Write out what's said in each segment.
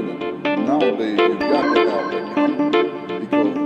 nowadays you got to have that because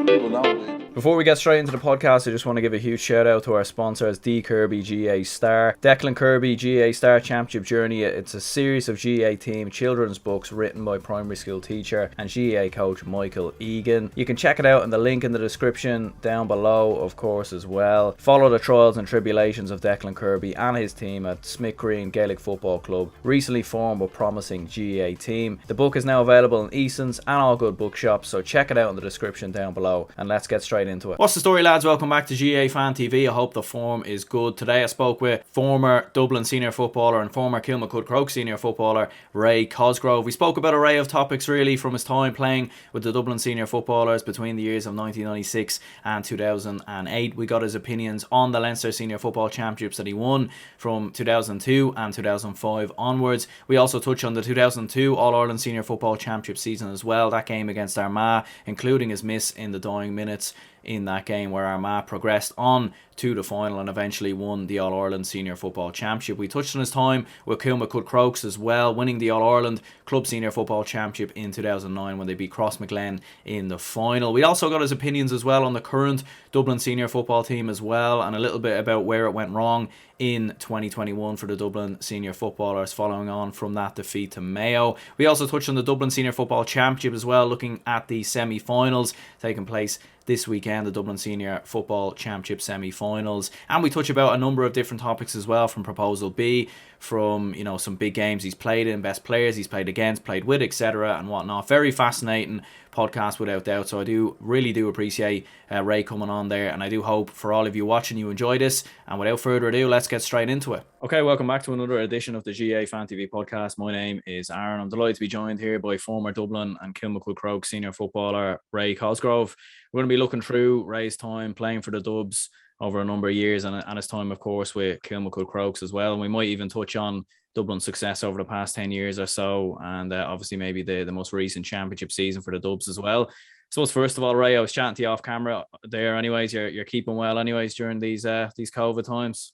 people nowadays. Before we get straight into the podcast, I just want to give a huge shout out to our sponsors, D Kirby GA Star. Declan Kirby GA Star Championship Journey. It's a series of GA team children's books written by primary school teacher and GA coach Michael Egan. You can check it out in the link in the description down below, of course, as well. Follow the trials and tribulations of Declan Kirby and his team at Smithgreen Gaelic Football Club, recently formed but promising GA team. The book is now available in Eason's and all good bookshops, so check it out in the description down below, and let's get straight into it. What's the story, lads? Welcome back to GA Fan TV. I hope the form is good. Today I spoke with former Dublin senior footballer and former Kilmacud Crokes senior footballer Ray Cosgrove. We spoke about an array of topics really, from his time playing with the Dublin senior footballers between the years of 1996 and 2008. We got his opinions on the Leinster Senior Football Championships that he won from 2002 and 2005 onwards. We also touched on the 2002 All-Ireland Senior Football Championship season as well, that game against Armagh, including his miss in the dying minutes in that game where Armagh progressed on to the final and eventually won the All-Ireland Senior Football Championship. We touched on his time with Kilmacud Crokes as well, winning the All-Ireland Club Senior Football Championship in 2009 when they beat Crossmaglen in the final. We also got his opinions as well on the current Dublin Senior Football team as well, and a little bit about where it went wrong in 2021 for the Dublin Senior Footballers following on from that defeat to Mayo. We also touched on the Dublin Senior Football Championship as well, looking at the semi-finals taking place this weekend, the Dublin Senior Football Championship semi-finals, and we touch about a number of different topics as well, from Proposal B, from some big games he's played in, best players he's played against, played with, etc. and whatnot. Very fascinating podcast without doubt, so I really do appreciate Ray coming on there, and I do hope for all of you watching you enjoy this, and without further ado, let's get straight into it. Okay, welcome back to another edition of the GA Fan TV podcast. My name is Aaron. I'm delighted to be joined here by former Dublin and Kilmacud Crokes senior footballer Ray Cosgrove. We're going to be looking through Ray's time playing for the Dubs over a number of years, and his time, of course, with Kilmacud Crokes as well. And we might even touch on Dublin Success over the past 10 years or so, and obviously maybe the most recent championship season for the Dubs as well. So first of all, Ray, I was chatting to you off camera there. Anyways, you're keeping well, anyways, during these COVID times.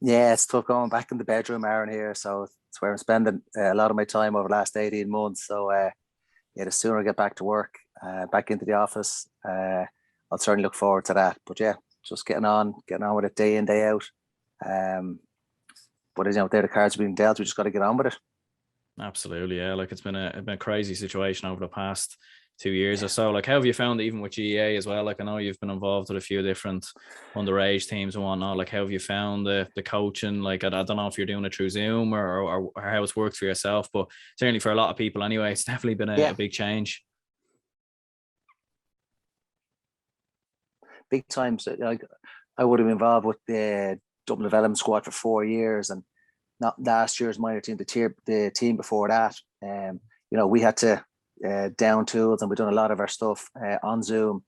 Yeah, it's tough going back in the bedroom, Aaron, here. So it's where I'm spending a lot of my time over the last 18 months. So the sooner I get back to work, back into the office, I'll certainly look forward to that. But yeah, just getting on with it day in, day out. But they're the cards being dealt. We just got to get on with it. Absolutely, yeah. Like it's been a crazy situation over the past 2 years or so. Like, how have you found it, even with GEA as well? Like, I know you've been involved with a few different underage teams and whatnot. Like, how have you found the coaching? Like, I don't know if you're doing it through Zoom or how it's worked for yourself, but certainly for a lot of people anyway, it's definitely been a big change. Big times. I would have been involved with the Dublin development squad for 4 years, and not last year's minor team, the team before that. We had to down tools, and we've done a lot of our stuff on Zoom.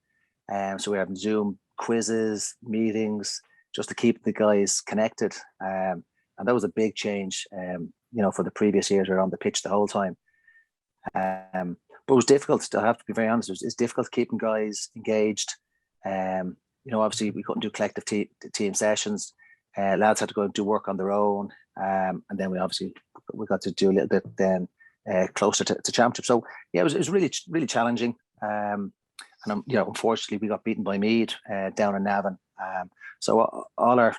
So we're having Zoom quizzes, meetings, just to keep the guys connected. And that was a big change, for the previous years. We were on the pitch the whole time. But it was difficult. I have to be very honest. It's difficult keeping guys engaged. Obviously we couldn't do collective team sessions. Lads had to go and do work on their own. And then we got to do a little bit then closer to championship. So yeah, it was really, really challenging. And unfortunately we got beaten by Meath down in Navan. So all our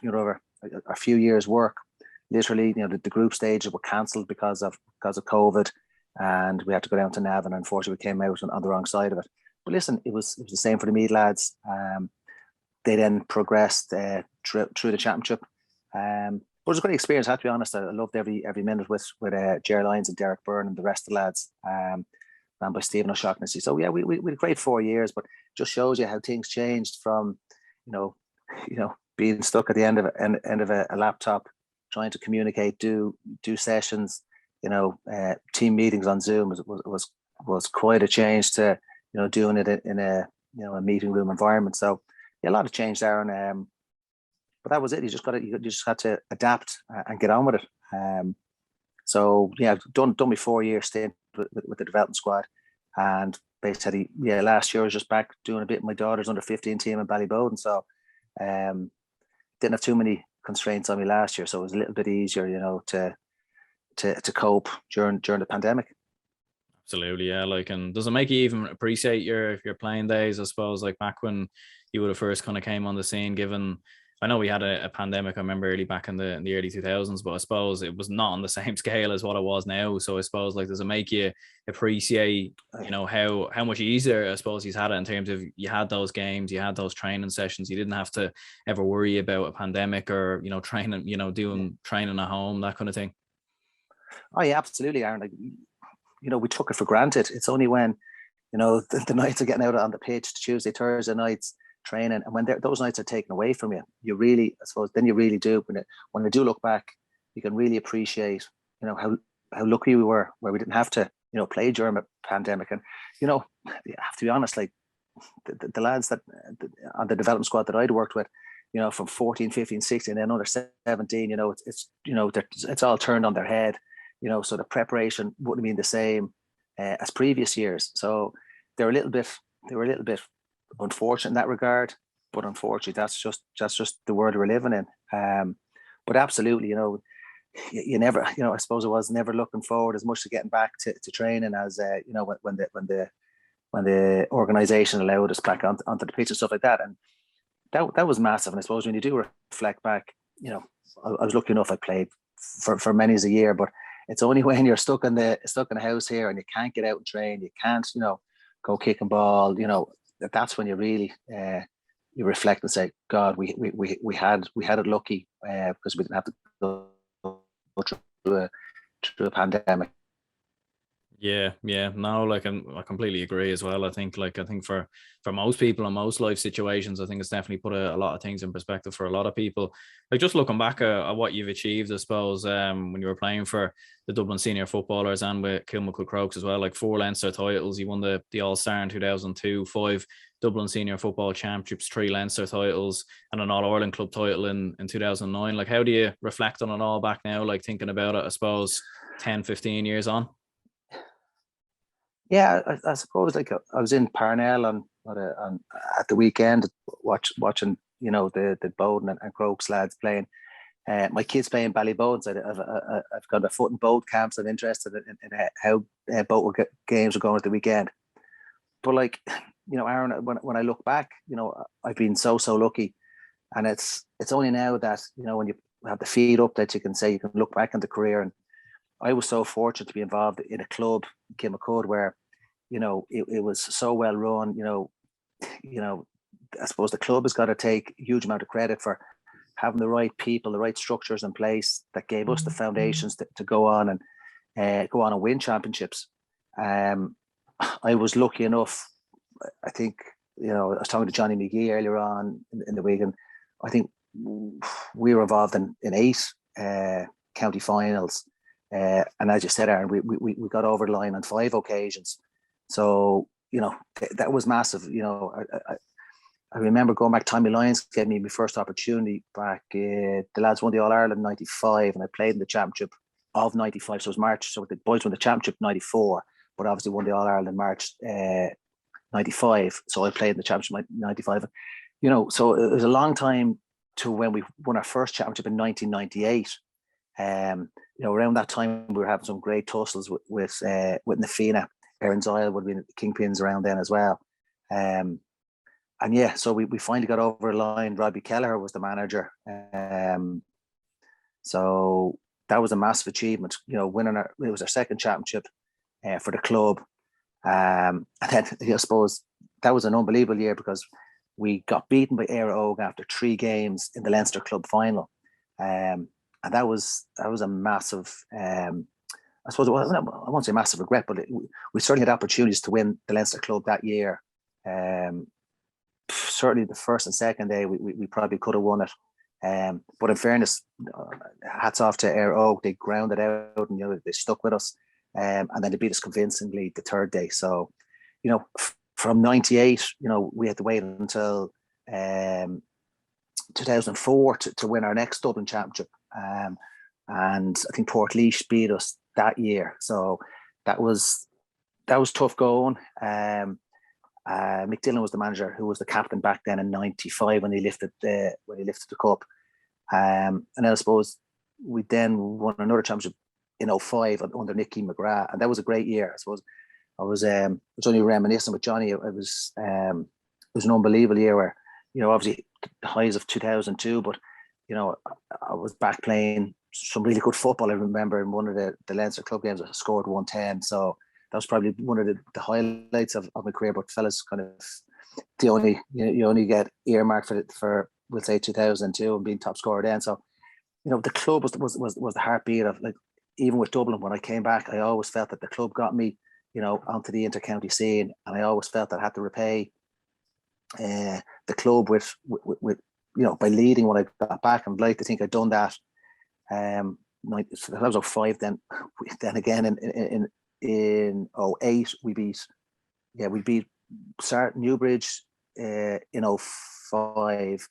a few years work, literally, the group stages were cancelled because of COVID, and we had to go down to Navan. Unfortunately, we came out on the wrong side of it. But listen, it was the same for the Meath lads. They then progressed through the championship. But it was a great experience, I have to be honest. I loved every minute with Jerry Lyons and Dereck Byrne and the rest of the lads, ran by Stephen O'Shaughnessy. So yeah, we had a great 4 years, but just shows you how things changed from, being stuck at the end of a laptop, trying to communicate, do sessions, team meetings on Zoom was quite a change to, doing it in a meeting room environment. So yeah, a lot of change there, and but that was it. You just had to adapt and get on with it. So yeah, done my 4 year stint with the development squad, and basically last year I was just back doing a bit of my daughter's under 15 team in Ballyboden. So didn't have too many constraints on me last year, so it was a little bit easier, to to cope during the pandemic. Absolutely, yeah. Like, and does it make you even appreciate your playing days? I suppose, like back when you would have first kind of came on the scene. Given, I know we had a pandemic. I remember early back in the early 2000s, but I suppose it was not on the same scale as what it was now. So I suppose, like, does it make you appreciate, how much easier I suppose he's had it in terms of you had those games, you had those training sessions, you didn't have to ever worry about a pandemic or training, doing training at home, that kind of thing. Oh yeah, absolutely, Aaron. Like, we took it for granted. It's only when, the nights of getting out on the pitch, Tuesday, Thursday nights, training, and when those nights are taken away from you, you really, I suppose, then you really do. When I do look back, you can really appreciate, how lucky we were where we didn't have to, play during a pandemic. And, you have to be honest, like the lads that on the development squad that I'd worked with, from 14, 15, 16, and then under 17, it's all turned on their head. So the preparation wouldn't have been the same as previous years. So they were a little bit unfortunate in that regard. But unfortunately, that's just the world we're living in. But absolutely, you never, I suppose I was never looking forward as much to getting back to training as when the organisation allowed us back onto the pitch and stuff like that. And that was massive. And I suppose when you do reflect back, I was lucky enough I played for many a year, but it's only when you're stuck in the house here and you can't get out and train, you can't, go kicking ball, that's when you really you reflect and say, God, we had it lucky because we didn't have to go through a pandemic. Yeah, no, like I completely agree as well. I think for most people in most life situations, I think it's definitely put a lot of things in perspective for a lot of people. Like just looking back at what you've achieved, I suppose, when you were playing for the Dublin senior footballers and with Kilmacud Crokes as well, like 4 Leinster titles, you won the All-Star in 2002, 5 Dublin senior football championships, 3 Leinster titles, and an All-Ireland club title in 2009. Like, how do you reflect on it all back now, like thinking about it, I suppose, 10, 15 years on? Yeah, I suppose, like, I was in Parnell on at the weekend watching the Bowden and Crokes lads playing. My kids playing Ballybones. I've got a foot in both camps. I'm interested in how both games are going at the weekend. But like, Aaron, when I look back, I've been so lucky, and it's only now that when you have the feet up that you can say you can look back on the career. And I was so fortunate to be involved in a club, Kilmacud, where it was so well run. I suppose the club has got to take a huge amount of credit for having the right people, the right structures in place that gave us the foundations to go on and win championships. I was lucky enough. I think I was talking to Johnny McGee earlier on in the week, and I think we were involved in 8 county finals. And as you said, Aaron, we got over the line on 5 occasions. So, that was massive. I remember going back, Tommy Lyons gave me my first opportunity back. The lads won the All-Ireland 95, and I played in the championship of 95. So it was March. So the boys won the championship 94, but obviously won the All-Ireland March 95. So I played in the championship 95. So it was a long time to when we won our first championship in 1998. Around that time we were having some great tussles with Nafina. Aaron's Isle would have been kingpins around then as well. And yeah, so we finally got over the line. Robbie Kelleher was the manager. So that was a massive achievement, winning it was our second championship for the club. And then I suppose that was an unbelievable year because we got beaten by Éire Óg after 3 games in the Leinster club final. And that was a massive, I suppose, I won't say massive regret, but we certainly had opportunities to win the Leinster club that year. Certainly the first and second day, we probably could have won it. But in fairness, hats off to Éire Óg. They ground it out and they stuck with us. And then they beat us convincingly the third day. So, from 98, we had to wait until 2004 to win our next Dublin championship. And I think Portlaoise beat us that year. So that was tough going. Mick Dillon was the manager, who was the captain back then in 95 when he lifted the cup. And then I suppose we then won another championship in '05 under Nicky McGrath, and that was a great year. I suppose I was only reminiscing with Johnny. It was an unbelievable year where, obviously the highs of 2002, but I was back playing some really good football. I remember in one of the Leinster club games, I scored 110. So that was probably one of the highlights of my career. But fellas, kind of the only you only get earmarked for we'll say 2002 and being top scorer then. So the club was the heartbeat of, like, even with Dublin. When I came back, I always felt that the club got me onto the inter-county scene, and I always felt that I had to repay the club with by leading when I got back. And I'd like to think I'd done that. That was '05. Then again in '08 we beat Newbridge in '05.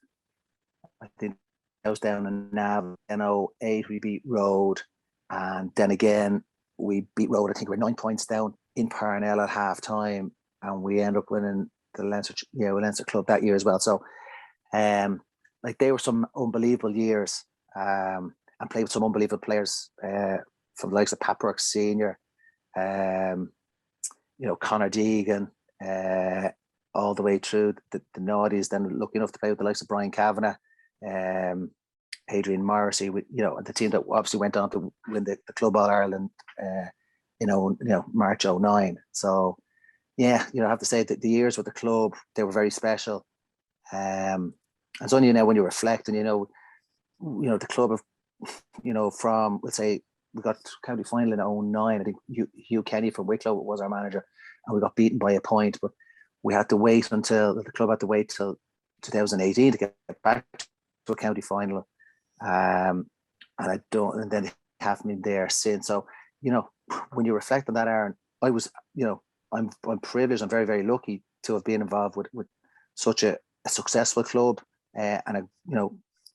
I think I was down in Nav. In '08 we beat Road, and then again we beat Road. I think we were 9 points down in Parnell at half time, and we ended up winning the Leinster club that year as well. So they were some unbelievable years, and played with some unbelievable players from the likes of Pat Burke Senior, Conor Deegan, all the way through the Naughties. Then lucky enough to play with the likes of Brian Kavanagh, Adrian Morrissey, the team that obviously went on to win the Club All Ireland, March '09. So I have to say that the years with the club, they were very special. It's only when you reflect and the club of from, let's say, we got county final in '09. I think Hugh Kenny from Wicklow was our manager, and we got beaten by a point. But we had to wait until the club had to wait till 2018 to get back to a county final. And then it haven't been there since. So when you reflect on that, Aaron, I was I'm privileged. I'm very, very lucky to have been involved with such a successful club, and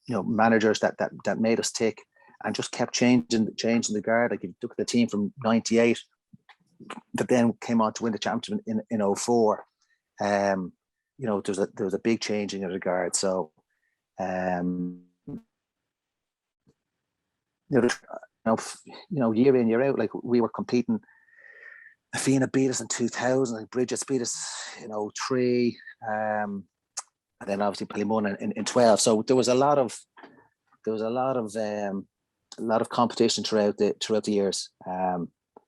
managers that made us tick and just kept changing the guard. Like, you took the team from '98 that then came on to win the championship in '04. There was a big change in your regard. So year in, year out, like, we were competing. Fianna beat us in 2000, and Bridget's beat us in '03, and then obviously Ballymun in 12. So there was a lot of competition throughout the years.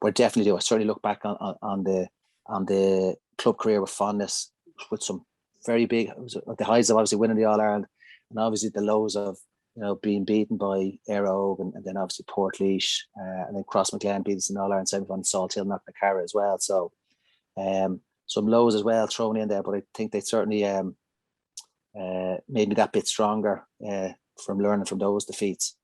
But definitely do. I certainly look back on the club career with fondness, with some very big, the highs of obviously winning the All Ireland, and obviously the lows of being beaten by Éire and then obviously Portlaoise, and then Crossmaglen beat us in All Ireland semi-final, Salt Hill knocked the Cara as well. So some lows as well thrown in there, but I think they certainly made me that bit stronger from learning from those defeats.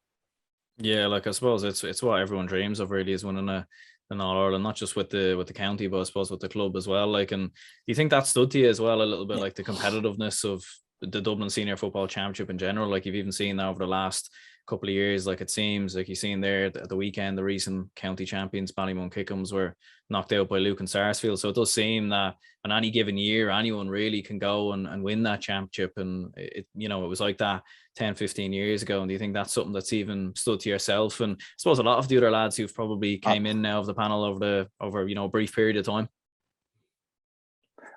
Yeah, like, I suppose it's what everyone dreams of, really, is winning an All Ireland, not just with the county, but I suppose with the club as well. Like, and do you think that stood to you as well a little bit, like the competitiveness of the Dublin Senior Football Championship in general? Like, you've even seen that over the last couple of years. Like, it seems like you've seen there at the weekend, the recent county champions Ballymun Kickhams were knocked out by Luke and Sarsfield. So it does seem that on any given year, anyone really can go and win that championship. And it was like that 10, 15 years ago. And do you think that's something that's even stood to yourself? And I suppose a lot of the other lads who've probably came in now of the panel over a brief period of time.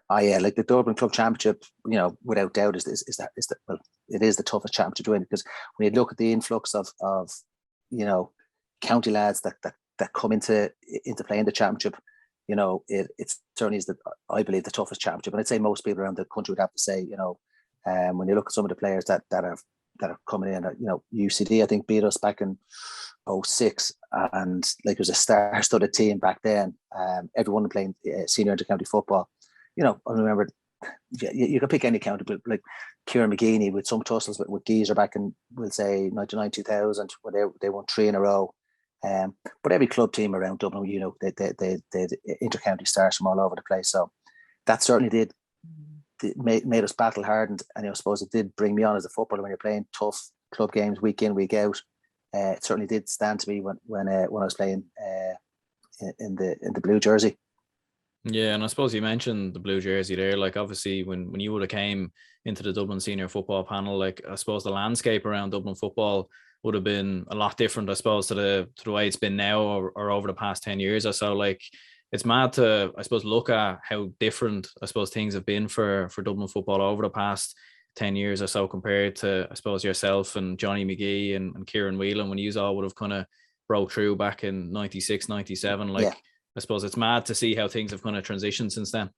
Oh yeah, like the Dublin Club Championship, without doubt is it is the toughest championship to win, because when you look at the influx of county lads that come into playing the championship, it certainly is I believe the toughest championship. And I'd say most people around the country would have to say, when you look at some of the players that are coming in, UCD I think beat us back in '06, and like, it was a star-studded team back then. Everyone playing senior inter-county football. I remember, you could pick any county, but like Kieran McGeaney with some tussles with Geezer back in, we'll say, 99, 2000, where they won 3 in a row. But every club team around Dublin, they inter-county stars from all over the place. So that certainly did made us battle hard, and I suppose it did bring me on as a footballer when you're playing tough club games week in, week out. It certainly did stand to me when I was playing in the blue jersey. Yeah, and I suppose you mentioned the blue jersey there. Like, obviously, when you would have came into the Dublin Senior Football panel, like, I suppose the landscape around Dublin football would have been a lot different, I suppose, to the way it's been now, or over the past 10 years or so. Like, it's mad to, I suppose, look at how different, I suppose, things have been for Dublin football over the past 10 years or so, compared to, I suppose, yourself and Johnny McGee and Kieran Whelan, when you all would have kind of broke through back in 96, 97. Like, Yeah. I suppose it's mad to see how things have kind of transitioned since then.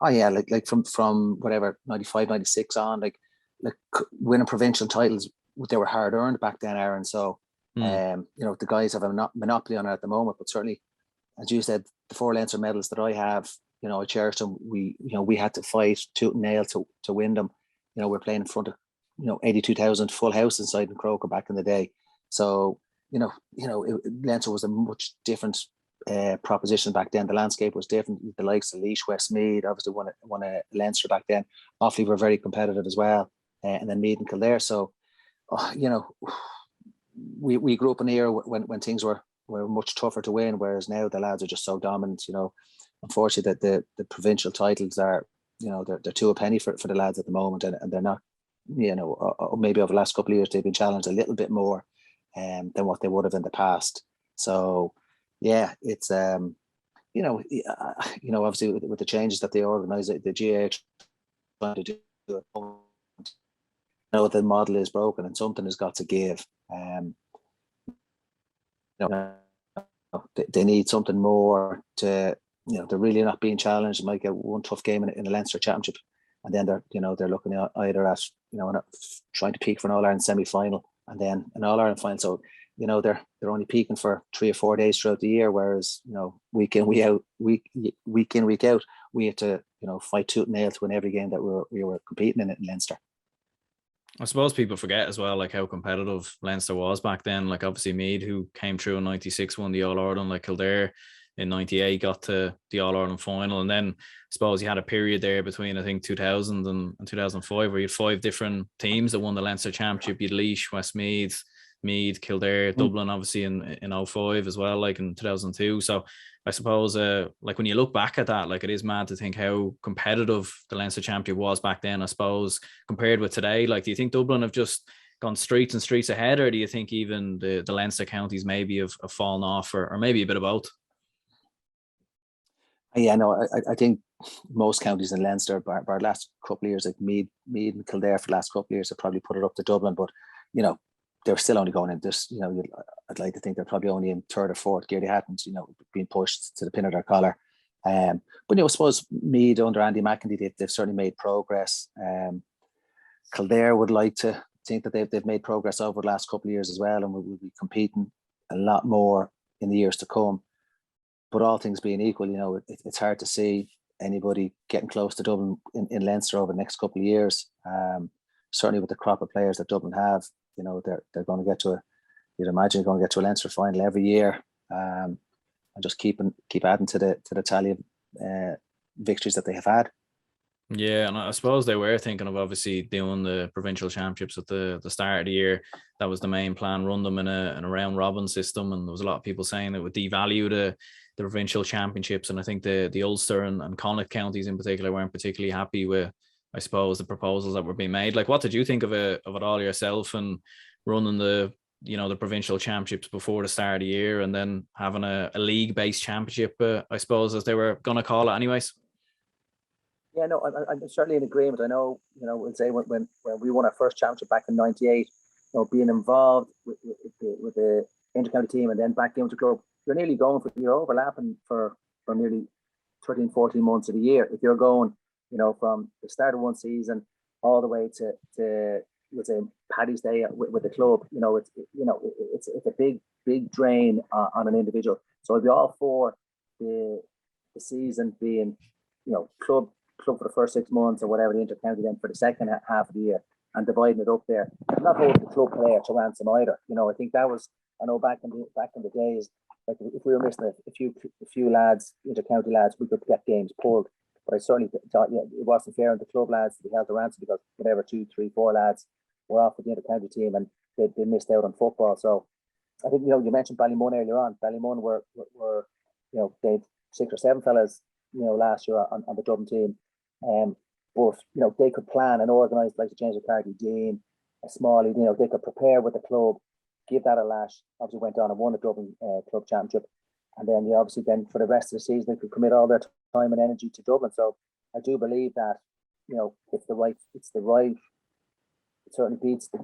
Oh yeah, like from whatever 95, 96 on, like winning provincial titles, they were hard earned back then, Aaron. So you know, the guys have a monopoly on it at the moment, but certainly, as you said, the 4 Leinster medals that I have, you know, I cherish them. We had to fight tooth and nail to win them. You know, we're playing in front of, you know, 82,000 full house inside in Crokes back in the day. So Leinster was a much different proposition back then. The landscape was different. The likes of Laois, Westmeath obviously won a Leinster back then. Offaly were very competitive as well, and then Meath and Kildare. So, you know, we grew up in an era when things were much tougher to win, whereas now the lads are just so dominant. You know, unfortunately, that the provincial titles are, you know, they're two a penny for the lads at the moment, and they're not, you know, maybe over the last couple of years they've been challenged a little bit more than what they would have in the past. So yeah, it's obviously with the changes that they organise, the GAA trying to do, know the model is broken and something has got to give. They need something more to, you know, they're really not being challenged. They might get one tough game in the Leinster Championship, and then they're looking at either at, you know, trying to peak for an All-Ireland semi-final and then an All-Ireland final. So, you know, they're only peaking for 3 or 4 days throughout the year, whereas, you know, week in, week out, we had to, you know, fight tooth and nail to win every game that we were competing in Leinster. I suppose people forget as well, like, how competitive Leinster was back then. Like, obviously Meath, who came through in 96, won the All-Ireland. Like, Kildare in 98 got to the All-Ireland final. And then I suppose you had a period there between, I think, 2000 and 2005, where you had 5 different teams that won the Leinster Championship. You had Laois, Westmeath, Meath, Kildare, Dublin, obviously in 05 as well, like in 2002. So I suppose, like, when you look back at that, like, it is mad to think how competitive the Leinster Championship was back then, I suppose, compared with today. Like, do you think Dublin have just gone streets and streets ahead, or do you think even the Leinster counties maybe have fallen off, or maybe a bit of both? Yeah, no, I think most counties in Leinster, bar the last couple of years, like Meath and Kildare for the last couple of years, have probably put it up to Dublin, but, you know, they're still only going in this, you know, I'd like to think they're probably only in 3rd or 4th gear. They hadn't, you know, been pushed to the pin of their collar. But, you know, I suppose Meath under Andy McEntee, they've certainly made progress. Kildare would like to think that they've made progress over the last couple of years as well, and we'll be competing a lot more in the years to come. But all things being equal, you know, it's hard to see anybody getting close to Dublin in Leinster over the next couple of years. Certainly with the crop of players that Dublin have, you know, they're going to get to you'd imagine they're going to get to a Leinster final every year, and just keep adding to the tally of victories that they have had. Yeah, and I suppose they were thinking of obviously doing the provincial championships at the start of the year. That was the main plan, run them in a round robin system, and there was a lot of people saying it would devalue the provincial championships. And I think the Ulster and Connacht counties in particular weren't particularly happy with, I suppose, the proposals that were being made. Like, what did you think of it all yourself, and running the provincial championships before the start of the year, and then having a league-based championship, I suppose, as they were going to call it anyways? Yeah, no, I'm certainly in agreement. I know, you know, we'll say when we won our first championship back in '98, you know, being involved with the intercounty team and then back into club, you're overlapping for nearly 13, 14 months of the year. If you're going, you know, from the start of one season all the way to let's say Paddy's Day with the club, you know, it's a big drain on an individual. So I'd be all for the season being, you know, club for the first 6 months or whatever, the intercounty then for the second half of the year, and dividing it up there. I'm not holding the club player to ransom either. You know, I think that was, I know back in the days, like if we were missing a few lads, intercounty lads, we could get games pulled. But I certainly thought, yeah, it wasn't fair on the club lads to be held to ransom because whatever 2, 3, 4 lads were off with the intercounty team and they missed out on football. So I think, you know, you mentioned Ballymun earlier on. Ballymun were you know, they had 6 or 7 fellas, you know, last year on the Dublin team. but they could plan and organise, like the James McCarthy Dean, a Smalley. They could prepare with the club, give that a lash. Obviously, went on and won the Dublin club championship, and then obviously then for the rest of the season they could commit all their time and energy to Dublin. So I do believe that it's the right. It certainly beats the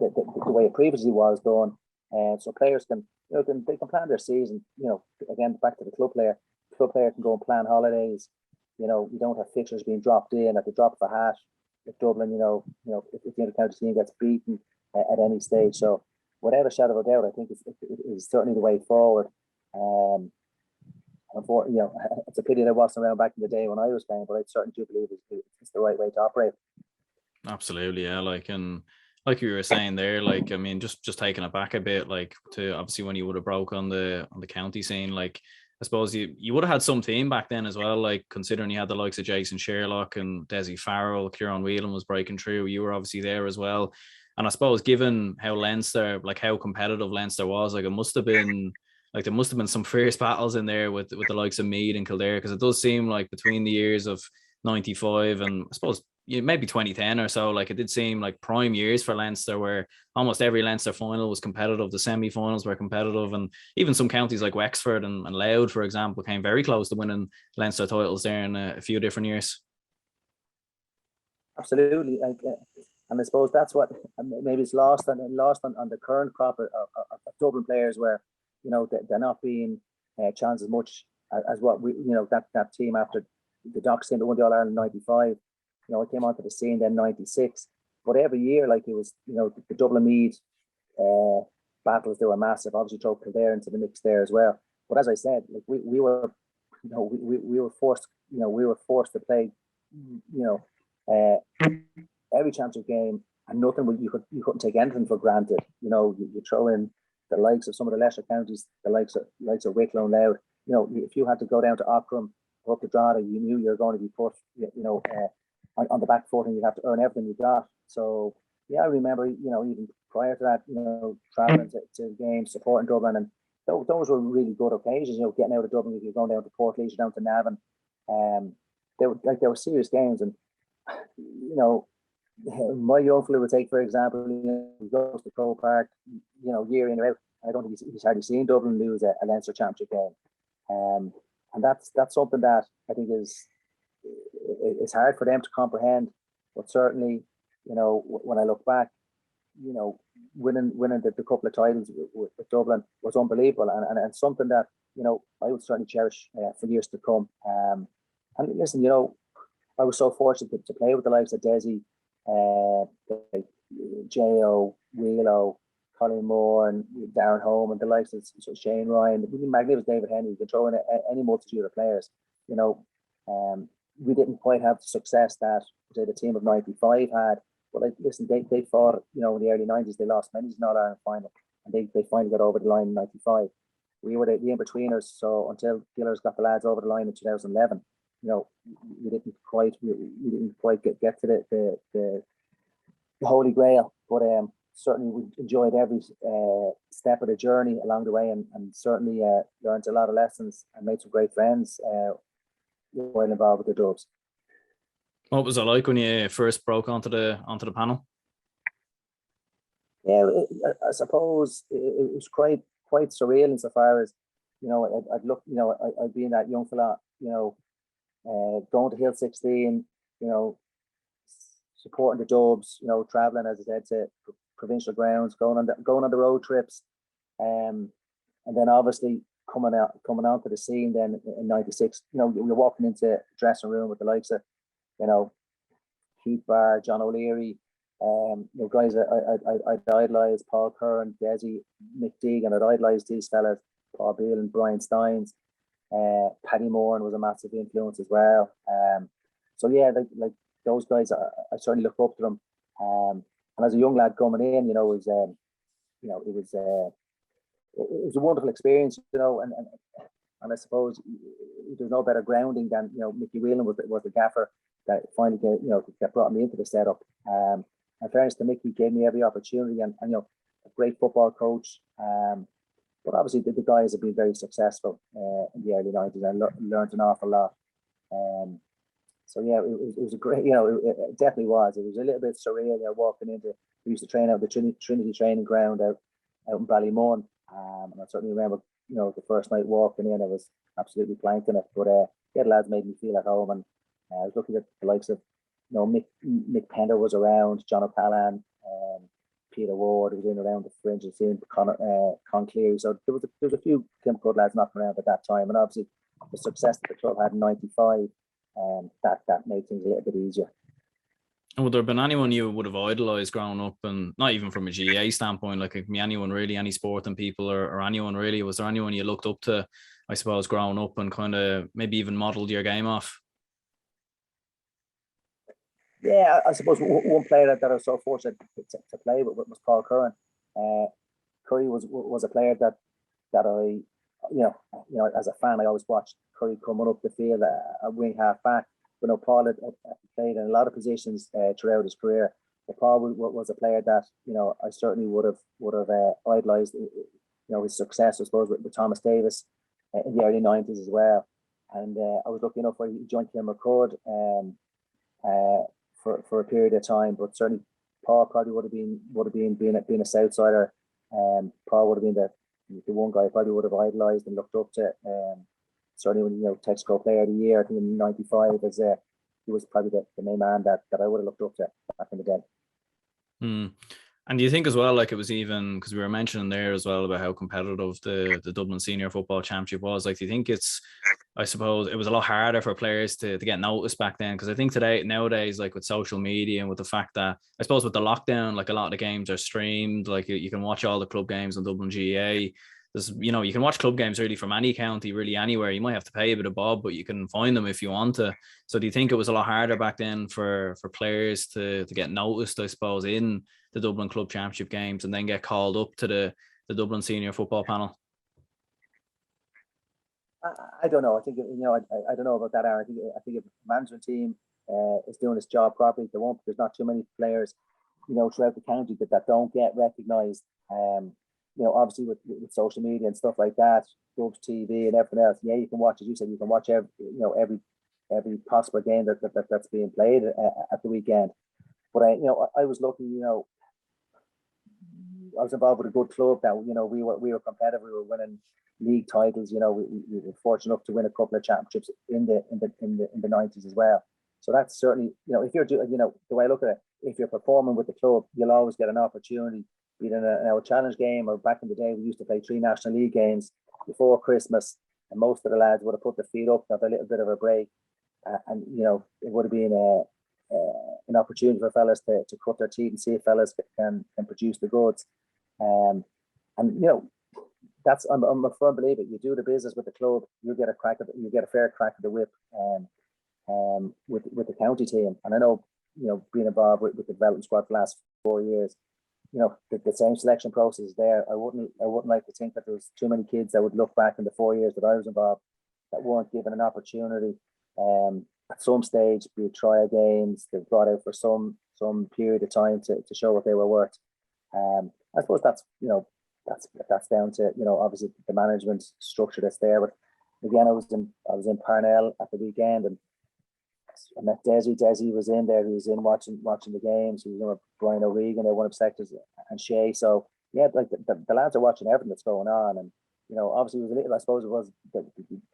way it previously was done. So players can they can plan their season. Again, back to the club player. Club player can go and plan holidays. You don't have fixtures being dropped in at the drop of a hat. If Dublin, if the county team gets beaten at any stage. So without a shadow of a doubt, I think it is certainly the way forward. It's a pity that it wasn't around back in the day when I was playing, but I certainly do believe it's the right way to operate. Absolutely, yeah. Like you were saying there, I mean, just taking it back a bit, to obviously when you would have broke on the county scene, I suppose you would have had some team back then as well, considering you had the likes of Jason Sherlock and Dessie Farrell, Kieran Whelan was breaking through. You were obviously there as well. And I suppose given how Leinster, how competitive Leinster was, there must have been some fierce battles in there with the likes of Meath and Kildare, because it does seem like between the years of 95 and I suppose maybe 2010 or so, it did seem like prime years for Leinster, where almost every Leinster final was competitive. The semi-finals were competitive, and even some counties like Wexford and Louth, for example, came very close to winning Leinster titles there in a few different years. Absolutely, and I suppose that's what maybe it's lost on the current crop of Dublin players, where they're not being challenged as much as what we that team after the Docs team that won the All Ireland in '95. I came onto the scene then '96, but every year it was the Dublin Meath battles, they were massive. Obviously throw Kildare into the mix there as well. But as I said, we were forced to play every championship game, and nothing you couldn't take anything for granted. You throw in the likes of some of the lesser counties, the likes of Wicklow and Louth. If you had to go down to Ockram or up to Drogheda, you knew you were going to be put on the back foot, and you have to earn everything you got. So yeah, I remember even prior to that, traveling to games, supporting Dublin, and those were really good occasions. Getting out of Dublin, if you're going down to Portlaoise, down to Navan, they were serious games. And my young fella would take, for example, he goes to Crow Park, year in or out. I don't think he's hardly seen Dublin lose a Leinster championship game, and that's something that I think it's hard for them to comprehend. But certainly, when I look back, winning the couple of titles with Dublin was unbelievable, and something that I would certainly cherish for years to come. And listen, I was so fortunate to play with the likes of Dessie, J.O., Wheelo, Colin Moore, and Darren Home, and the likes of Shane Ryan, really magnificent David Henry. You can throw in any multitude of players. We didn't quite have the success that the team of '95 had. But listen, they fought. In the early '90s, they lost many in All Ireland final, and they finally got over the line in '95. We were the in-betweeners, so until Gillers got the lads over the line in 2011, we didn't quite get to the holy grail. But certainly we enjoyed every step of the journey along the way, and certainly learned a lot of lessons and made some great friends while involved with the Dubs. What was it like when you first broke onto the panel? Yeah, I suppose it was quite surreal insofar as I'd look, I'd be in that young fella, going to Hill 16, supporting the Dubs, traveling, as I said, to provincial grounds, going on the road trips, and then obviously coming onto the scene then in '96. You're walking into the dressing room with the likes of Keith Barr, John O'Leary, guys I'd idolized, Paul Curran, Dessie, Mick Deegan. I'd idolized these fellas, Paul Beale and Brian Steins. Paddy Moran was a massive influence as well. So yeah, like those guys, I certainly look up to them. And as a young lad coming in, it was a wonderful experience, and I suppose there's no better grounding than Mickey Whelan was the gaffer that finally that brought me into the setup. In fairness to Mickey, gave me every opportunity, and a great football coach. But obviously the guys have been very successful in the early '90s and learned an awful lot. So yeah, it was a great, it definitely was. It was a little bit surreal, walking into. We used to train out the Trinity training ground out in Ballymun, and I certainly remember, the first night walking in, I was absolutely planking it. But the lads made me feel at home, and I was looking at the likes of, Mick Pender was around, John O'Callaghan, Peter Ward was in around the fringe, and seeing Con Cleary. So there was a few Kilmacud lads knocking around at that time, and obviously the success that the club had in '95, that made things a little bit easier. And would there have been anyone you would have idolised growing up, and not even from a GA standpoint, like it can be anyone really, any sporting people or anyone really? Was there anyone you looked up to, I suppose, growing up and kind of maybe even modelled your game off? Yeah, I suppose one player that I was so fortunate to play with was Paul Curran. Curry was a player that I, as a fan, I always watched Curry coming up the field, a wing half back. But Paul had played in a lot of positions throughout his career. But Paul was a player that I certainly would have idolised. His success, I suppose, with Thomas Davis in the early '90s as well. And I was lucky enough where he joined Kilmacud for a period of time. But certainly Paul probably would have been being a Southsider. Paul would have been the one guy I probably would have idolised and looked up to. Certainly when Texaco Player of the Year, I think in '95, he was probably the main man that I would have looked up to back in the day. And do you think as well, like it was even, because we were mentioning there as well about how competitive the Dublin Senior Football Championship was, like do you think I suppose it was a lot harder for players to get noticed back then? Because I think nowadays, like with social media and with the fact that, I suppose with the lockdown, like a lot of the games are streamed, like you can watch all the club games on Dublin GA. There's, you can watch club games really from any county, really anywhere. You might have to pay a bit of bob, but you can find them if you want to. So do you think it was a lot harder back then for players to get noticed, I suppose, in the Dublin Club Championship games and then get called up to the Dublin Senior Football panel? I don't know. I think I don't know about that, Aaron. I think if the management team is doing its job properly, there's not too many players, throughout the county that don't get recognised. Obviously with social media and stuff like that, Dubs TV and everything else. Yeah, you can watch, as you said, you can watch every possible game that's being played at the weekend. But I was lucky. I was involved with a good club that we were competitive. We were winning league titles. We were fortunate enough to win a couple of championships in the '90s as well. So that's certainly, if you're the way I look at it, if you're performing with the club, you'll always get an opportunity. Be it in a challenge game, or back in the day, we used to play 3 National League games before Christmas, and most of the lads would have put their feet up, have a little bit of a break, and it would have been an opportunity for fellas to cut their teeth and see if fellas can produce the goods. And that's I'm a firm believer. You do the business with the club, you get a fair crack at the whip with the county team. And I know being involved with the development squad for the last 4 years. The same selection process is there. I wouldn't like to think that there was too many kids that would look back in the 4 years that I was involved that weren't given an opportunity at some stage, be it trial games, they're brought out for some period of time to show what they were worth. I suppose that's down to obviously the management structure that's there. But again, I was in Parnell at the weekend, and I met Dessie. Dessie was in there. He was in watching the games. He was in with Brian O'Regan, one of the sectors, and Shay. So yeah, like the lads are watching everything that's going on, and obviously it was a little. I suppose it was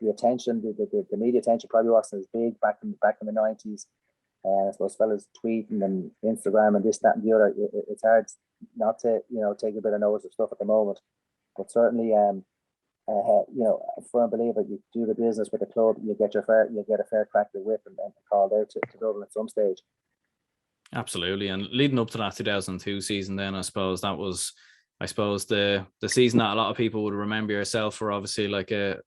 the attention, the media attention probably wasn't as big back in the '90s. I suppose fellas tweeting and Instagram and this, that, and the other. It's hard not to take a bit of notice of stuff at the moment, but certainly a firm believer, you do the business with the club, you get a fair crack of the whip and called out to Dublin at some stage. Absolutely. And leading up to that 2002 season, then I suppose that was, the season that a lot of people would remember yourself for, obviously like a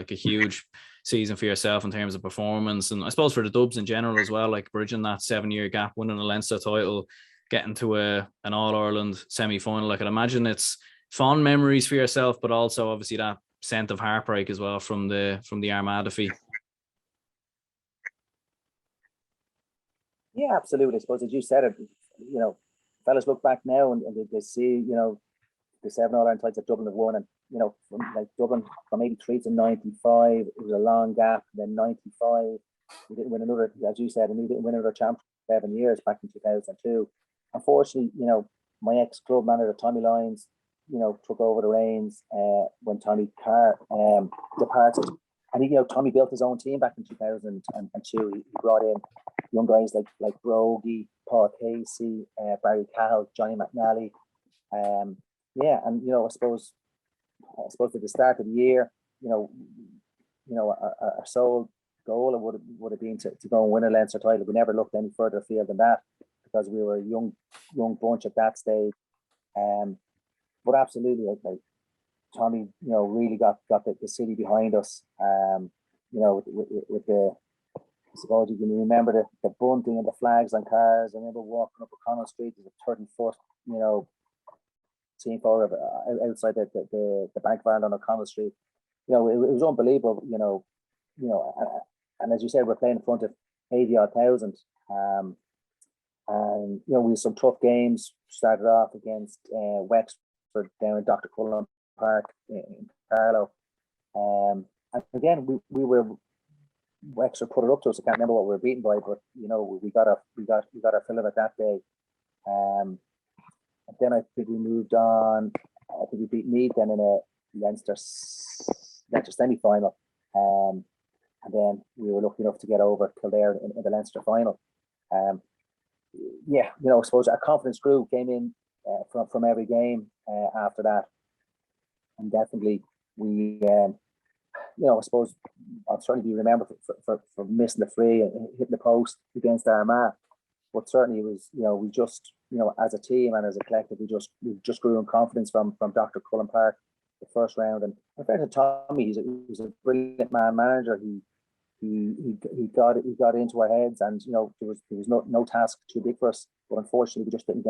huge season for yourself in terms of performance, and I suppose for the Dubs in general as well, like bridging that 7-year gap, winning a Leinster title, getting to an All-Ireland semi-final. I can imagine it's fond memories for yourself, but also obviously that scent of heartbreak as well from the Armagh defeat. Yeah, absolutely. I suppose as you said it, fellas look back now and they see, the 7 All-Ireland titles that Dublin have won, and from like Dublin from '83 to '95, it was a long gap. And then '95, We didn't win another, as you said, and we didn't win another championship for 7 years back in 2002. Unfortunately, my ex-club manager, Tommy Lyons, took over the reins when Tommy Carr departed. And Tommy built his own team back in 2002. He brought in young guys like Brogy, Paul Casey, Barry Cahill, Johnny McNally. And I suppose at the start of the year, our sole goal would have been to go and win a Leinster title. We never looked any further afield than that because we were a young bunch at that stage. But absolutely, like Tommy, really got the city behind us. With the, I suppose you can remember the bunting and the flags on cars. I remember walking up O'Connell Street. There's a 30-foot, team forward outside the bank van on O'Connell Street. It was unbelievable. And as you said, we're playing in front of 80-odd thousand. And we had some tough games. Started off against Wexford down in Dr. Cullen Park in Carlow. And again, we were Wexford put it up to us. I can't remember what we were beaten by, but we got our fill of it that day. And then I think we moved on. I think we beat Meath then in a Leinster Semi Final. And then we were lucky enough to get over Kildare in the Leinster Final. I suppose our confidence grew, came in from every game after that. And definitely we, I suppose I'll certainly be remembered for missing the free and hitting the post against Armagh. But certainly it was, we just, as a team and as a collective, we just grew in confidence from Dr. Cullen Park the first round. And in fact, Tommy, he's a brilliant manager. He got into our heads, and there was no task too big for us. But unfortunately, we just didn't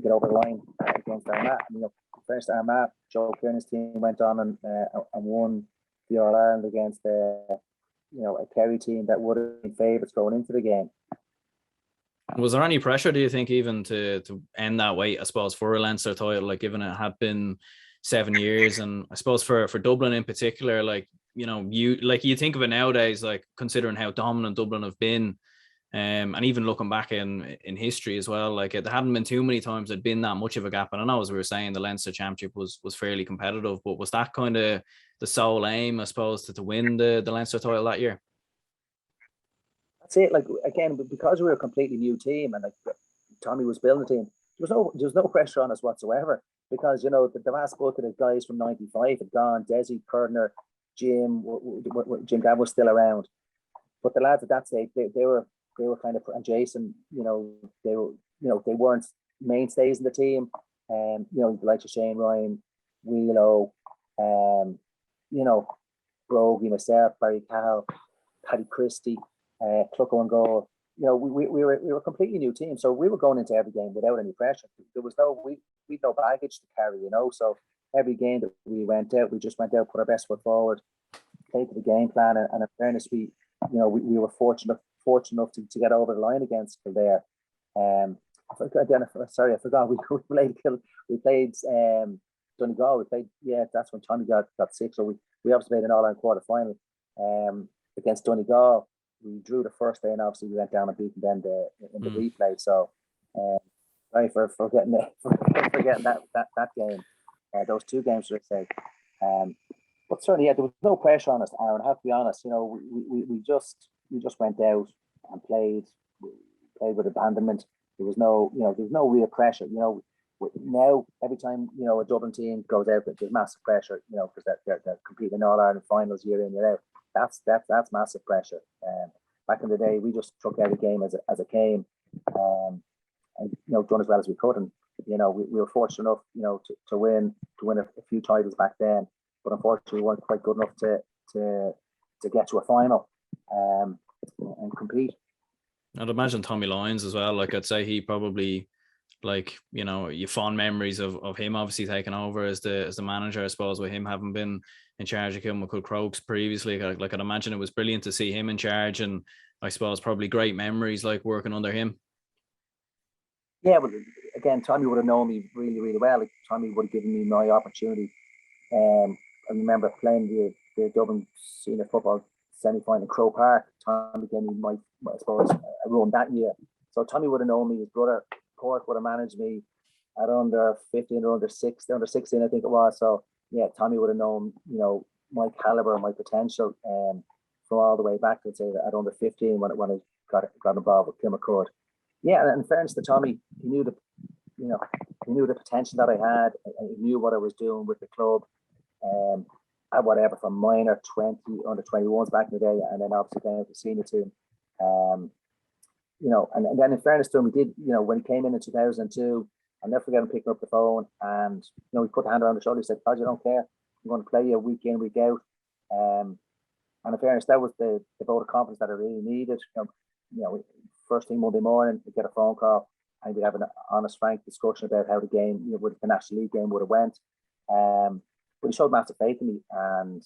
get over the line against Armagh. First Armagh, Joe Kiernan's team went on and won the All Ireland against a Kerry team that would have been favourites going into the game. Was there any pressure, do you think, even to end that way, I suppose, for a Leinster title, like given it had been 7 years, and I suppose for Dublin in particular, you think of it nowadays, like considering how dominant Dublin have been, and even looking back in history as well, like there hadn't been too many times there'd been that much of a gap. And I know, as we were saying, the Leinster Championship was fairly competitive, but was that kind of the sole aim, I suppose, to win the Leinster title that year? That's it. Like, again, because we were a completely new team, and like Tommy was building the team, there was no pressure on us whatsoever, because the vast bulk of the guys from '95 had gone. Dessie, Kerner, Jim Gavin was still around, but the lads at that stage, they were kind of, and Jason, they weren't mainstays in the team. The likes of Shane Ryan, Wheelo, Brogy, myself, Barry Cahill, Paddy Christie, Clucko and goal. We were a completely new team, so we were going into every game without any pressure. There was we'd no baggage to carry, so every game that we went out, we just went out, put our best foot forward, played to the game plan, and in fairness, we were fortunate enough to get over the line against Kildare. I forgot. We played Donegal. That's when Tommy got sick. So we obviously played an all-out quarter final against Donegal. We drew the first day, and obviously we went down and beat them in the replay. So sorry for forgetting that game. Those two games, should I say. But certainly, there was no pressure on us, Aaron. I have to be honest. We just went out and played with abandonment. There was no real pressure. Now every time a Dublin team goes out, there's massive pressure. Because they're competing in All Ireland finals year in, year out. That's massive pressure. Back in the day, we just took every game as it came, and done as well as we could. And we were fortunate enough, to win a few titles back then. But unfortunately, we weren't quite good enough to get to a final and compete. I'd imagine Tommy Lyons as well. Like, I'd say he probably, you fond memories of him obviously taking over as the manager, I suppose, with him having been in charge of Kilmacud Crokes previously. Like, I'd imagine it was brilliant to see him in charge, and I suppose probably great memories like working under him. Yeah, but again, Tommy would have known me really, really well. Like, Tommy would have given me my opportunity. I remember playing the Dublin Senior Football semi-final in Croke Park. Tommy gave me I suppose, a run that year. So Tommy would have known me. His brother, Cork, would have managed me at under 15 or under 16, I think it was. So, yeah, Tommy would have known, my caliber, my potential from all the way back, let's say, at under 15 when I got involved with Kilmacud. Yeah, and in fairness to Tommy, he knew the potential that I had. He knew what I was doing with the club. At whatever, from minor 20, under 21s back in the day, and then obviously down to the senior team. And then in fairness to him, he did, when he came in 2002, I'll never forget him picking up the phone and, he put the hand around the shoulder. He said, "Todd, you don't care. I'm going to play you week in, week out." And in fairness, that was the vote of confidence that I really needed. First thing Monday morning, we get a phone call and we'd have an honest, frank discussion about how the game, with the National League game would have went. But he showed massive faith in me, and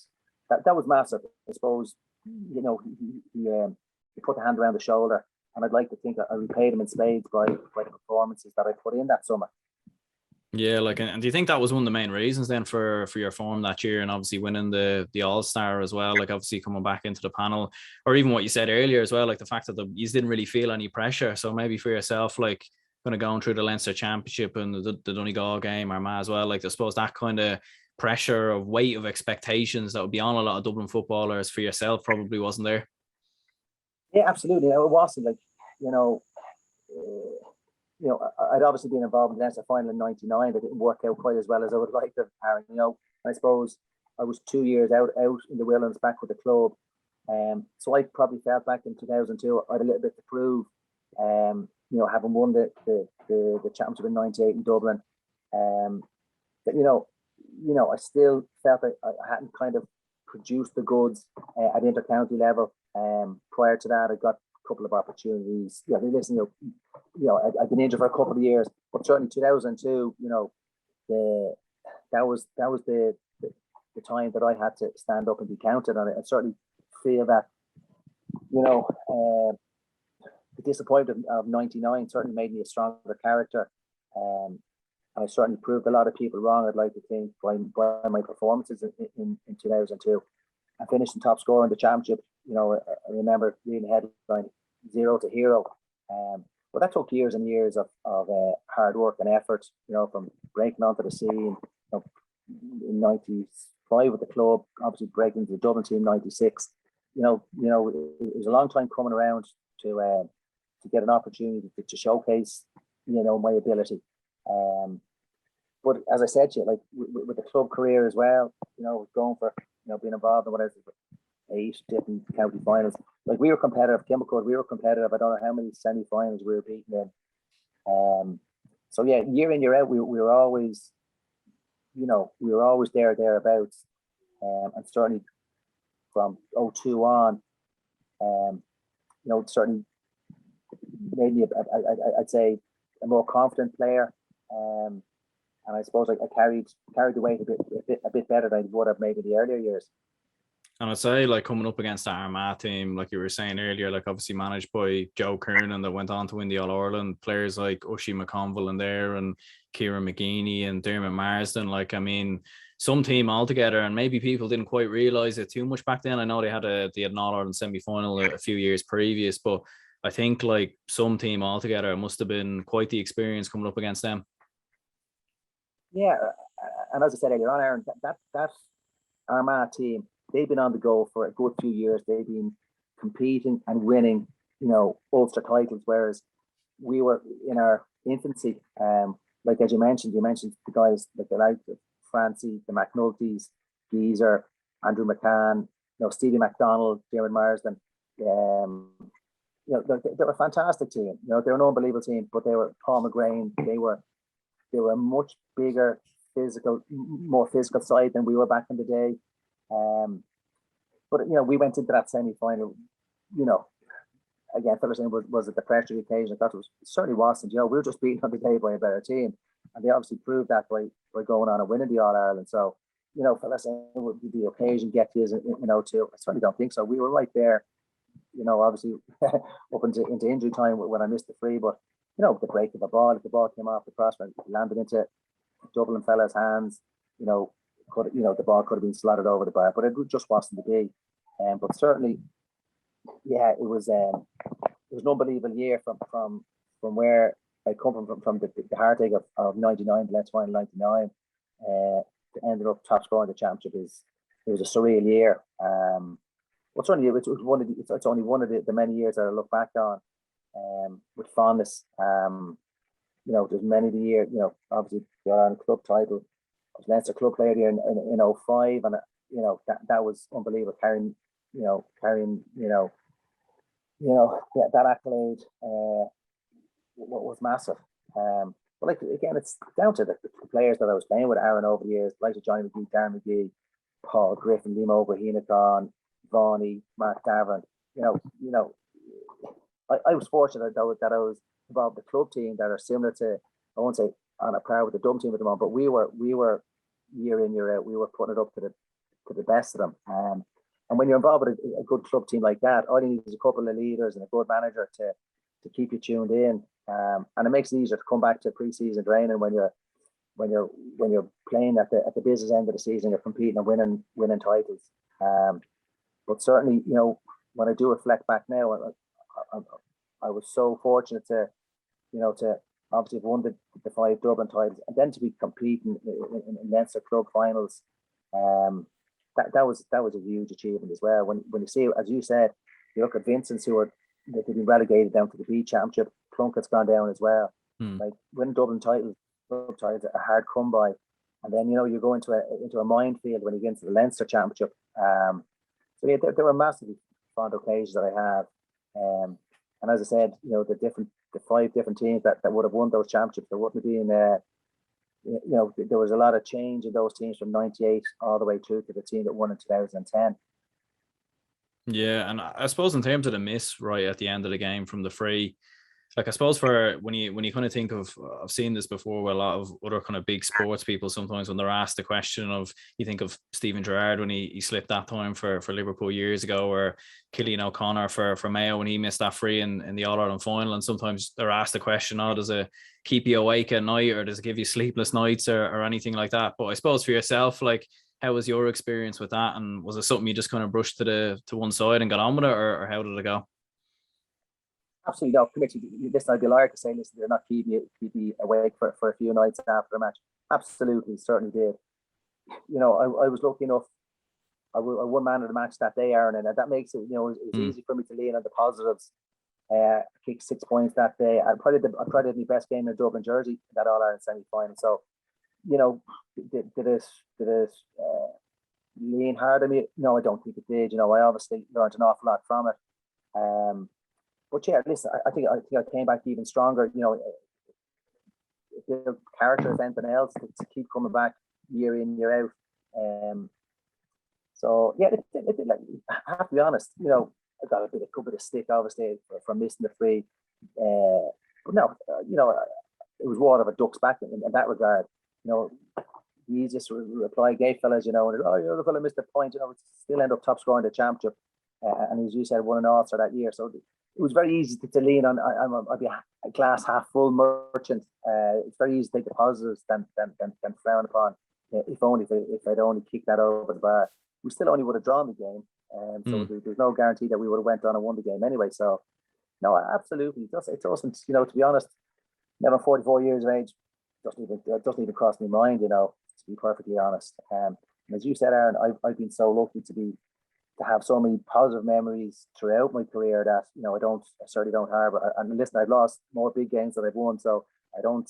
that was massive. I suppose, he put the hand around the shoulder, and I'd like to think I repaid him in spades by the performances that I put in that summer. Yeah, and do you think that was one of the main reasons then for your form that year, and obviously winning the All-Star as well, obviously coming back into the panel, or even what you said earlier as well, the fact that you didn't really feel any pressure. So maybe for yourself, kind of going through the Leinster Championship and the Donegal game, Armagh as well, I suppose that kind of pressure of weight of expectations that would be on a lot of Dublin footballers for yourself probably wasn't there. Yeah, absolutely. It wasn't I'd obviously been involved in the Leinster final in '99. That didn't work out quite as well as I would like to have, Aaron. I suppose I was 2 years out in the Williams back with the club. So I probably felt back in 2002, I had a little bit to prove. Having won the championship in '98 in Dublin. But I still felt that I hadn't kind of produced the goods at intercounty level. Prior to that, I got a couple of opportunities. Yeah, listen, I've been injured for a couple of years, but certainly 2002, that was the time that I had to stand up and be counted on it. I certainly feel that, the disappointment of '99 certainly made me a stronger character. And I certainly proved a lot of people wrong, I'd like to think, by my performances in 2002. I finished in top scorer in the championship. I remember reading the headline, 0 to hero. But that took years and years of hard work and effort, from breaking onto the scene, in '95 with the club, obviously breaking into the Dublin team '96. It was a long time coming around to get an opportunity to showcase, my ability. But as I said to you, with the club career as well, going for, being involved in whatever 8 different county finals. We were competitive. Kilmacud, we were competitive. I don't know how many semi-finals we were beaten in. So yeah, year in, year out, we were always, thereabouts. And certainly from '02 on, certainly made me, I'd say, a more confident player. And I suppose I carried the weight a bit better than I would have maybe the earlier years. And I'd say coming up against the Armagh team, like you were saying earlier, obviously managed by Joe Kernan that went on to win the All-Ireland, players like Ushie McConville in there and Kieran McGeeney and Dermot Marsden. Some team altogether, and maybe people didn't quite realise it too much back then. I know they had an All-Ireland semi-final a few years previous, but I think some team altogether must have been quite the experience coming up against them. Yeah, and as I said earlier on, Aaron, that Armagh team, they've been on the go for a good few years. They've been competing and winning, Ulster titles, whereas we were in our infancy. As you mentioned the guys like the likes of Francie, the McNultys, Geezer, Andrew McCann, Stevie McDonald, Darren Marsden. They're a fantastic team. They're an unbelievable team, but they were Paul McGrain. They were a much bigger, more physical side than we were back in the day. But we went into that semi-final, again, fellas saying, was it the pressure of the occasion? I thought it certainly wasn't. We were just beaten on the day by a better team, and they obviously proved that by going on and winning the All-Ireland. So, fellas saying, would the occasion get to us too? I certainly don't think so. We were right there, obviously up into injury time when I missed the free, but the break of the ball, if the ball came off the crossbar, landed into Dublin fellas' hands, the ball could have been slotted over the bar, but it just wasn't to be. But certainly, yeah, it was an unbelievable year from where I come from the heartache of 99, the Leinster final 99, to ended up top scorer in the championship it was a surreal year. But certainly it's only one of the many years that I look back on with fondness. There's many of the year, obviously the Ireland club title. I was Leinster club player here in 05, and that was unbelievable. Carrying that accolade was massive. But like again, it's down to the players that I was playing with Aaron over the years, like Johnny McGee, Darren McGee, Paul Griffin, Liam O'Brien, Vaughney, Mark Davern. I was fortunate that I was involved with the club team that are similar to, I won't say on a par with the Dublin team at the moment, but we were year in, year out, we were putting it up to the best of them. And when you're involved with a good club team like that, all you need is a couple of leaders and a good manager to keep you tuned in. And it makes it easier to come back to pre-season training when you're playing at the business end of the season, you're competing and winning titles. But certainly, when I do reflect back now, I was so fortunate to obviously have won the 5 Dublin titles and then to be competing in Leinster club finals. That was a huge achievement as well. When you see, as you said, you look at Vincent's they've been relegated down to the B Championship. Plunkett's gone down as well. Like winning Dublin titles, club titles, a hard come by, and then you go into a minefield when you get into the Leinster Championship. So yeah, there were massively fond occasions that I have. And as I said, the 5 different teams that would have won those championships, there wouldn't have been, there was a lot of change in those teams from 98 all the way through to the team that won in 2010. Yeah, and I suppose in terms of the miss right at the end of the game from the free, like I suppose for when you kind of think of, I've seen this before with a lot of other kind of big sports people, sometimes when they're asked the question of, you think of Stephen Gerrard when he slipped that time for Liverpool years ago, or Cillian O'Connor for Mayo when he missed that free in the All-Ireland final, and sometimes they're asked the question, does it keep you awake at night, or does it give you sleepless nights or anything like that? But I suppose for yourself, like, how was your experience with that, and was it something you just kind of brushed to one side and got on with it, or how did it go? Absolutely no. Listen, I'd be a liar to say, listen, they're not keep me awake for a few nights after the match. Absolutely, certainly did. I was lucky enough. I won man of the match that day, Aaron, and that makes it, it's easy for me to lean on the positives. I kicked 6 points that day. I probably did my best game in a Dublin jersey in that All-Ireland semi-final. So, did it lean hard on me? No, I don't think it did. I obviously learned an awful lot from it. But yeah, listen, I think I came back even stronger. The character, if anything else, to keep coming back year in, year out. So yeah, I have to be honest. I got a bit of stick, obviously, from missing the free. But no, it was water of a duck's back in that regard. The easiest reply gave fellas, and you're the fella missed the point. Still end up top scoring the championship, and as you said, won an Ulster that year. So it was very easy to lean on. I'd be a glass half full merchant. It's very easy to take the positives than frown upon. If I'd only kicked that over the bar, we still only would have drawn the game. So there's no guarantee that we would have went on and won the game anyway. So no, absolutely, it doesn't. To be honest, now I'm 44 years of age, it doesn't even cross my mind. To be perfectly honest. And as you said, Aaron, I've been so lucky to have so many positive memories throughout my career that I certainly don't harbor. And listen, I've lost more big games than I've won, so I don't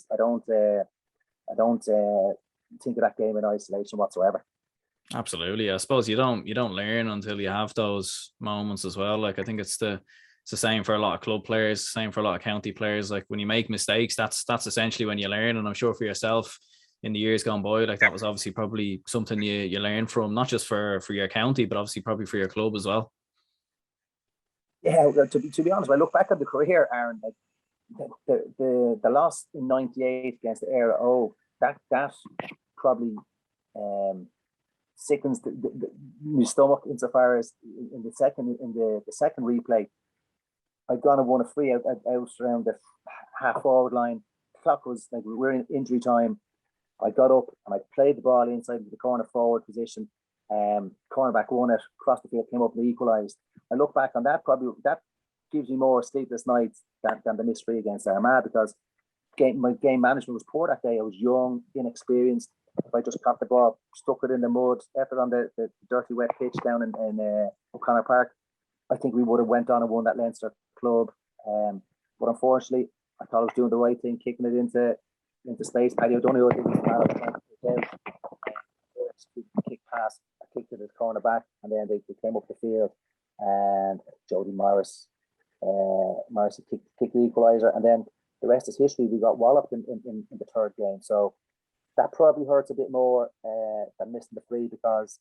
think of that game in isolation whatsoever. Absolutely. I suppose you don't learn until you have those moments as well. Like, I think it's the same for a lot of club players, same for a lot of county players. Like, when you make mistakes, that's essentially when you learn. And I'm sure for yourself, in the years gone by, like, that was obviously probably something you learned from, not just for your county, but obviously probably for your club as well. Yeah, to be honest, when I look back at the career, Aaron, like the loss in '98 against the Era, that probably sickens my stomach insofar as in the second replay, I'd gone and won a free out around the half forward line. The clock was like, we were in injury time. I got up and I played the ball inside the corner forward position, Cornerback won it, crossed the field, came up and equalised. I look back on that, probably that gives me more sleepless nights than the missed free against Armagh, because my game management was poor that day. I was young, inexperienced. If I just caught the ball, stuck it in the mud, effort on the dirty wet pitch down in O'Connor Park, I think we would have went on and won that Leinster club. But unfortunately, I thought I was doing the right thing, kicking it into space. Paddy O'Donoghue, I think, was kick pass. I kicked it at corner back, and then they came up the field, and Jody Morris kicked the equaliser, and then the rest is history. We got walloped in the third game, so that probably hurts a bit more than missing the free, because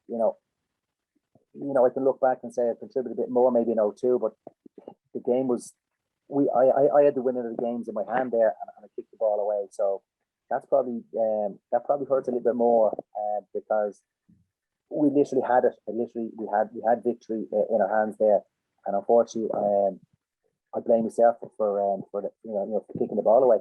I can look back and say I contributed a bit more maybe in 02, but the game was I had the winner of the games in my hand there, and I kicked the ball away. So that's probably that probably hurts a little bit more because we literally had it. We had victory in our hands there, and unfortunately, I blame myself for kicking the ball away.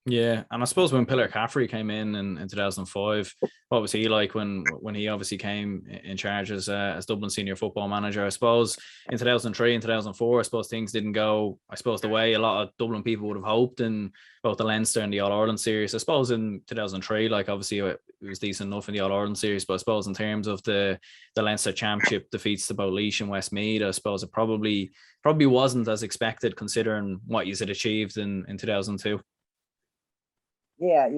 Yeah, and I suppose when Pillar Caffrey came in 2005, what was he like when he obviously came in charge as Dublin senior football manager? I suppose in 2003 and 2004, I suppose things didn't go, the way a lot of Dublin people would have hoped in both the Leinster and the All-Ireland series. I suppose in 2003, obviously it was decent enough in the All-Ireland series, but I suppose in terms of the Leinster Championship defeats to both Laois and Westmeath, I suppose it probably wasn't as expected considering what you had achieved in 2002. Yeah,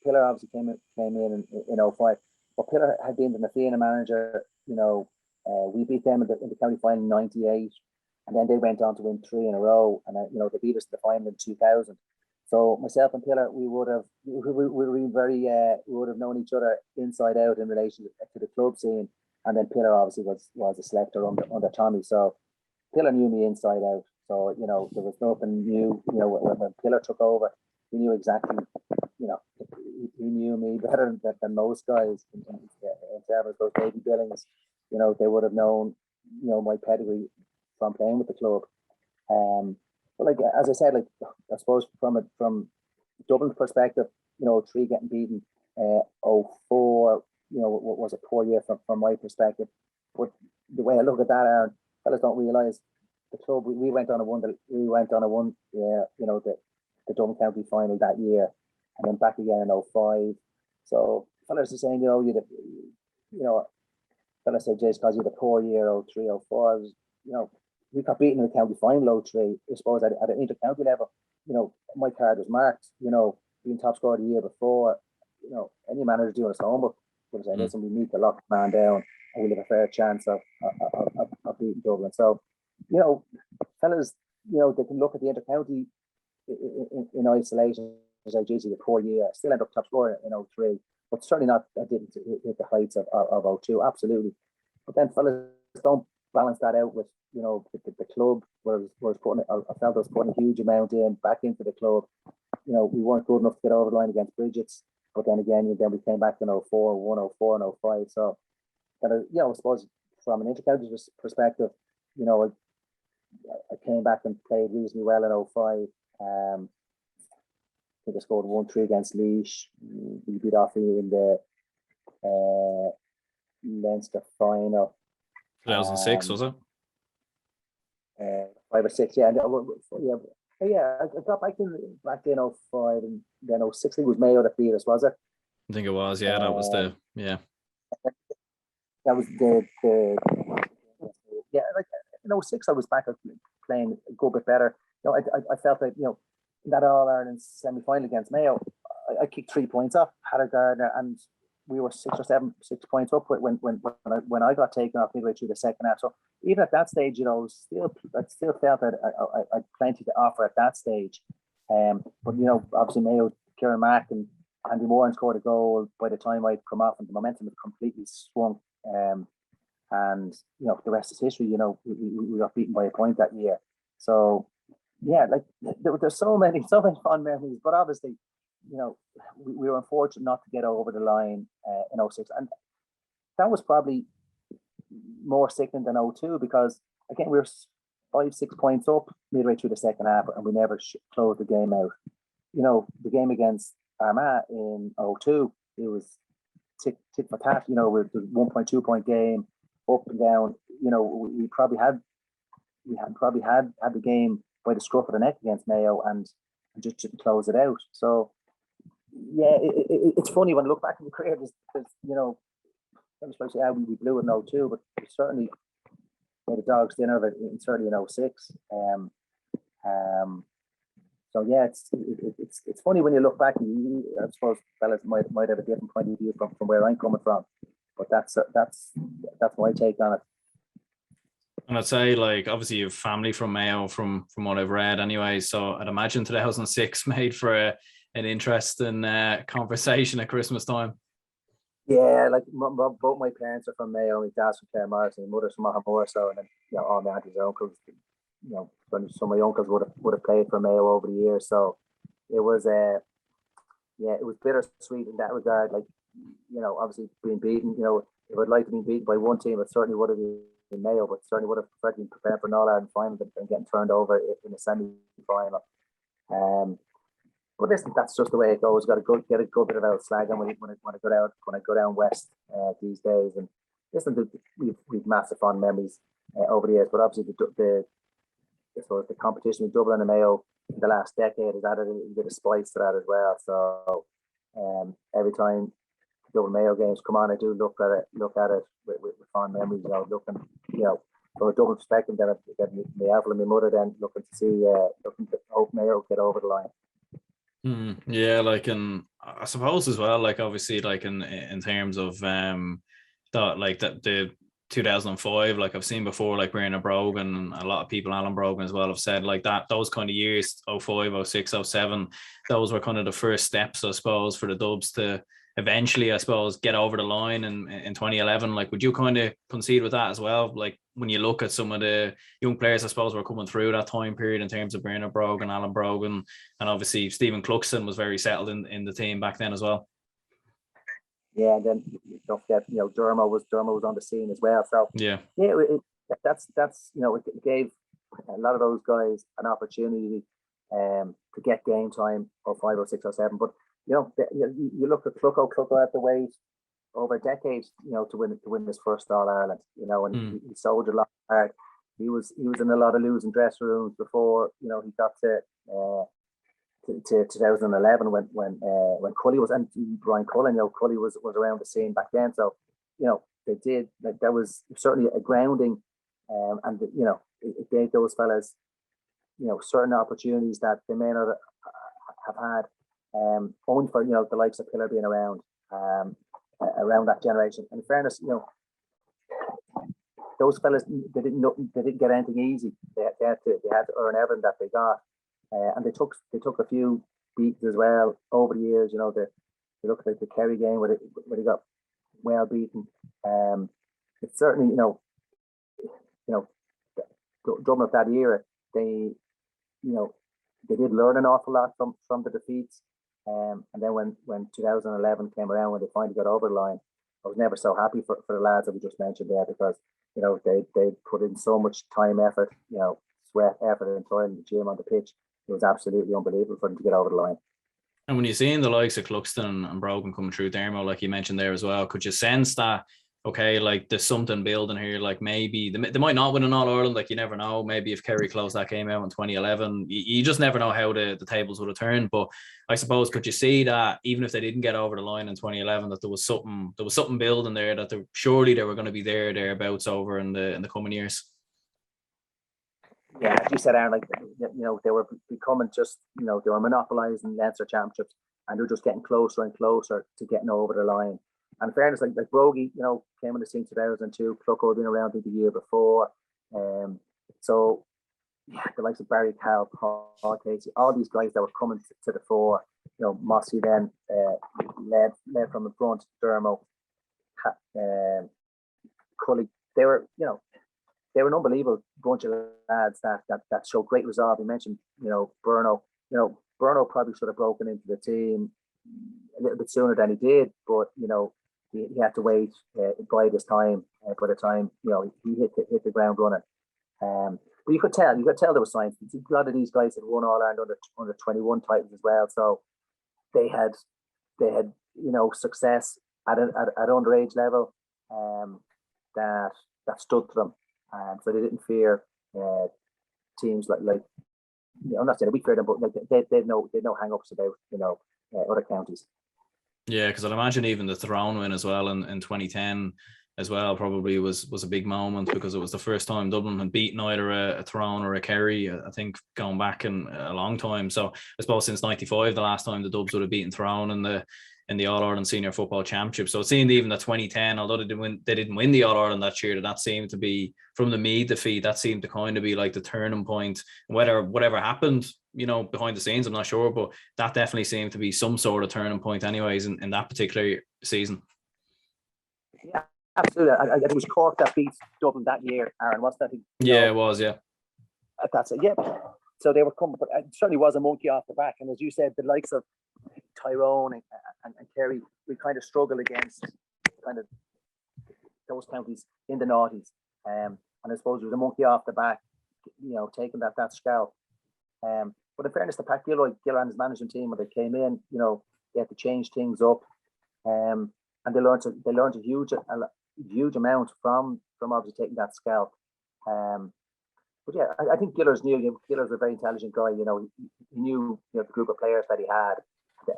Pillar obviously came in 05. But Pillar had been the Fianna manager. We beat them in the county final in '98, and then they went on to win 3 in a row, and they beat us to the final in 2000. So myself and Pillar, we would have known each other inside out in relation to the club scene, and then Pillar obviously was a selector under Tommy. So Pillar knew me inside out. So there was nothing new. When Pillar took over, he knew exactly, he knew me better than most guys in terms of those baby billings. They would have known, my pedigree from playing with the club. But as I said, I suppose from Dublin's perspective, 3 getting beaten, 04, was a poor year from my perspective. But the way I look at that, Aaron, fellas don't realise the club we went on a one. The Dublin County final that year, and then back again in 05. So fellas are saying, fellas say, Jace, because you had a poor year, 03, 04. We got beaten in the county final 03. I suppose at an inter-county level, my card was marked, being top scorer the year before. Any manager doing his homework would say, listen, we need to lock the man down and we'll have a fair chance of beating Dublin. So, fellas, they can look at the inter-county in isolation, as I did the poor year. I still end up top scorer in 03, but certainly not. I didn't hit the heights of 02, absolutely. But then fellas don't balance that out with the club was putting. I felt I was putting a huge amount back into the club. We weren't good enough to get over the line against Bridget's, but then again, we came back in 04, 104 and 05. So I suppose from an intercounty perspective, I came back and played reasonably well in 05. I think I scored 1-3 against Laois. We beat off in the Leinster final. 2006, was it? 5 or 6, yeah. I got back in 05, and then 06 it was Mayo that beat us, was it? I think it was, yeah. That was That was the in 06 I was back playing a good bit better. I felt like in that All Ireland semi final against Mayo, I kicked 3 points off Hadar Gardner, and we were 6 points up when I got taken off midway through the second half. So even at that stage, I still felt that I had plenty to offer at that stage. But obviously Mayo, Kieran Mack and Andy Moran scored a goal by the time I'd come off, and the momentum had completely swung. And the rest is history. We got beaten by a point that year. So yeah, there's so many fun memories, but obviously, we were unfortunate not to get over the line in 06, and that was probably more sickening than 02, because again we were 5-6 points up midway through the second half, and we never closed the game out. The game against Armagh in 02, it was tick for tat. You know, with the 1.2 point game, up and down. You know, we probably had the game by the scruff of the neck against Mayo and just didn't close it out. So yeah, it's funny when I look back in the career. There's you know, I was supposed to say we blew it in 02, but we certainly made a dog's dinner of it certainly in 06. So yeah, it's funny when you look back. I suppose fellas might have a different point of view from where I'm coming from, but that's my take on it. And I'd say, like, obviously you have family from Mayo, from what I've read anyway. So I'd imagine 2006 made for an interesting conversation at Christmas time. Yeah, like both my parents are from Mayo. My dad's from Kilmacud, and my mother's from Armagh. So, and then, you know, all my aunties and uncles, you know, some of my uncles would have played for Mayo over the years. So it was it was bittersweet in that regard. Like, you know, obviously being beaten, you know, if I'd like to be beaten by one team, it certainly would have been Mayo, but certainly would have preferred to be prepared for an All-Ireland final than getting turned over in a semi-final. But listen, that's just the way it goes. Got to get a good bit of out slag on when I go down west these days. And listen, we've massive fond memories over the years. But obviously the competition with Dublin and Mayo in the last decade has added a bit of spice to that as well. So every time Dublin Mayo games come on, I do look at it with fond memories. You know, looking, you know, from a Dublin perspective, then I get my Avril and my mother then looking to hope Mayo get over the line. Yeah, like, and I suppose as well, like, obviously, like in terms of the 2005, like I've seen before, like Brendan Brogan and a lot of people, Alan Brogan as well, have said like that those kind of years, 05, 06, 07, those were kind of the first steps, I suppose, for the Dubs to eventually, I suppose, get over the line in 2011. Like, would you kind of concede with that as well? Like, when you look at some of the young players, I suppose, were coming through that time period in terms of Brendan Brogan, Alan Brogan, and obviously Stephen Cluxton was very settled in the team back then as well. Yeah, and then don't forget, you know, Dermo was on the scene as well. So that's you know, it gave a lot of those guys an opportunity to get game time of 5 or 6 or 7. But you know, you look at Clucko had to wait over a decade, you know, to win his first All Ireland. You know, and he soldiered a lot hard. He was in a lot of losing dressing rooms before, you know, he got to 2011 when Cully was, and Brian Cullen, you know, Cully was around the scene back then. So, you know, they did, like, that was certainly a grounding, and you know, it gave those fellas, you know, certain opportunities that they may not have had, only for, you know, the likes of Pillar being around that generation. And in fairness, you know, those fellas, they didn't get anything easy. They had to earn everything that they got. And they took a few beats as well over the years. You know, they look like the Kerry game where they got well beaten. It's certainly, you know, Dublin of that era, they did learn an awful lot from the defeats. And then when 2011 came around, when they finally got over the line, I was never so happy for the lads that we just mentioned there, because, you know, they put in so much time, effort, you know, sweat, effort, and toil in the gym, on the pitch. It was absolutely unbelievable for them to get over the line. And when you're seeing the likes of Cluxton and Brogan coming through Dermo, like you mentioned there as well, could you sense that, okay, like there's something building here? Like maybe they might not win an All-Ireland, like you never know. Maybe if Kerry closed that game out in 2011, you just never know how the tables would have turned. But I suppose, could you see that even if they didn't get over the line in 2011, that there was something building there, that surely they were going to be thereabouts over in the coming years? Yeah, as you said, Aaron, like, you know, they were becoming just, you know, they were monopolising Leinster championships, and they were just getting closer and closer to getting over the line. And in fairness, like Brogy, you know, came on the scene 2002, Clucko had been around the year before. So yeah, the likes of Barry Cow, Paul Casey, all these guys that were coming to the fore, you know, Mossy then led from the front, Dermo, Cully, they were, you know, they were an unbelievable bunch of lads that showed great resolve. You mentioned, you know, Burno. You know, Burno probably should have broken into the team a little bit sooner than he did, but, you know, he had to wait bide his time. By the time, you know, he hit the ground running. But you could tell there was signs. A lot of these guys had won All Ireland under 21 titles as well, so they had you know, success at underage level, that stood to them, so they didn't fear teams like I'm not saying we fear them, but like they know hang-ups about other counties. Yeah, because I'd imagine even the Tyrone win as well in 2010 as well probably was a big moment, because it was the first time Dublin had beaten either a Tyrone or a Kerry, I think, going back in a long time. So I suppose since '95, the last time the Dubs would have beaten Tyrone in the All-Ireland Senior Football Championship. So it seemed even the 2010, although they didn't win the All-Ireland that year, that seemed to be, from the Meath defeat, that seemed to kind of be like the turning point. Whatever happened, behind the scenes, I'm not sure, but that definitely seemed to be some sort of turning point anyways in that particular season. Yeah, absolutely. It was Cork that beat Dublin that year, Aaron, wasn't it? Yeah, it was, yeah. That's it, yeah. So they were coming, but it certainly was a monkey off the back. And as you said, the likes of Tyrone and Kerry, we kind of struggle against kind of those counties in the noughties. And I suppose it was a monkey off the back, taking that scalp. But in fairness to Pat Gilroy and his management team, when they came in, they had to change things up. And they learned a huge amount from obviously taking that scalp. But yeah, I think Giller's knew. Giller's a very intelligent guy. He knew the group of players that he had,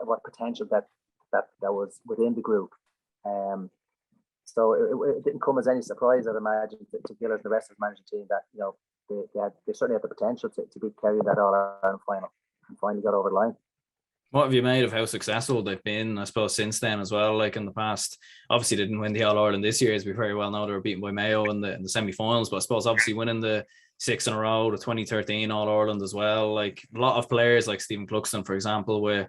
what potential that was within the group. So it didn't come as any surprise, I'd imagine, to Gillers and the rest of his management team that they certainly had the potential to beat Kerry in that All-Ireland final and finally got over the line. What have you made of how successful they've been, I suppose, since then as well? Like in the past, obviously they didn't win the All-Ireland this year, as we very well know. They were beaten by Mayo in the semi-finals, but I suppose obviously winning the 6 in a row, the 2013 All-Ireland as well. Like a lot of players like Stephen Cluxton, for example, with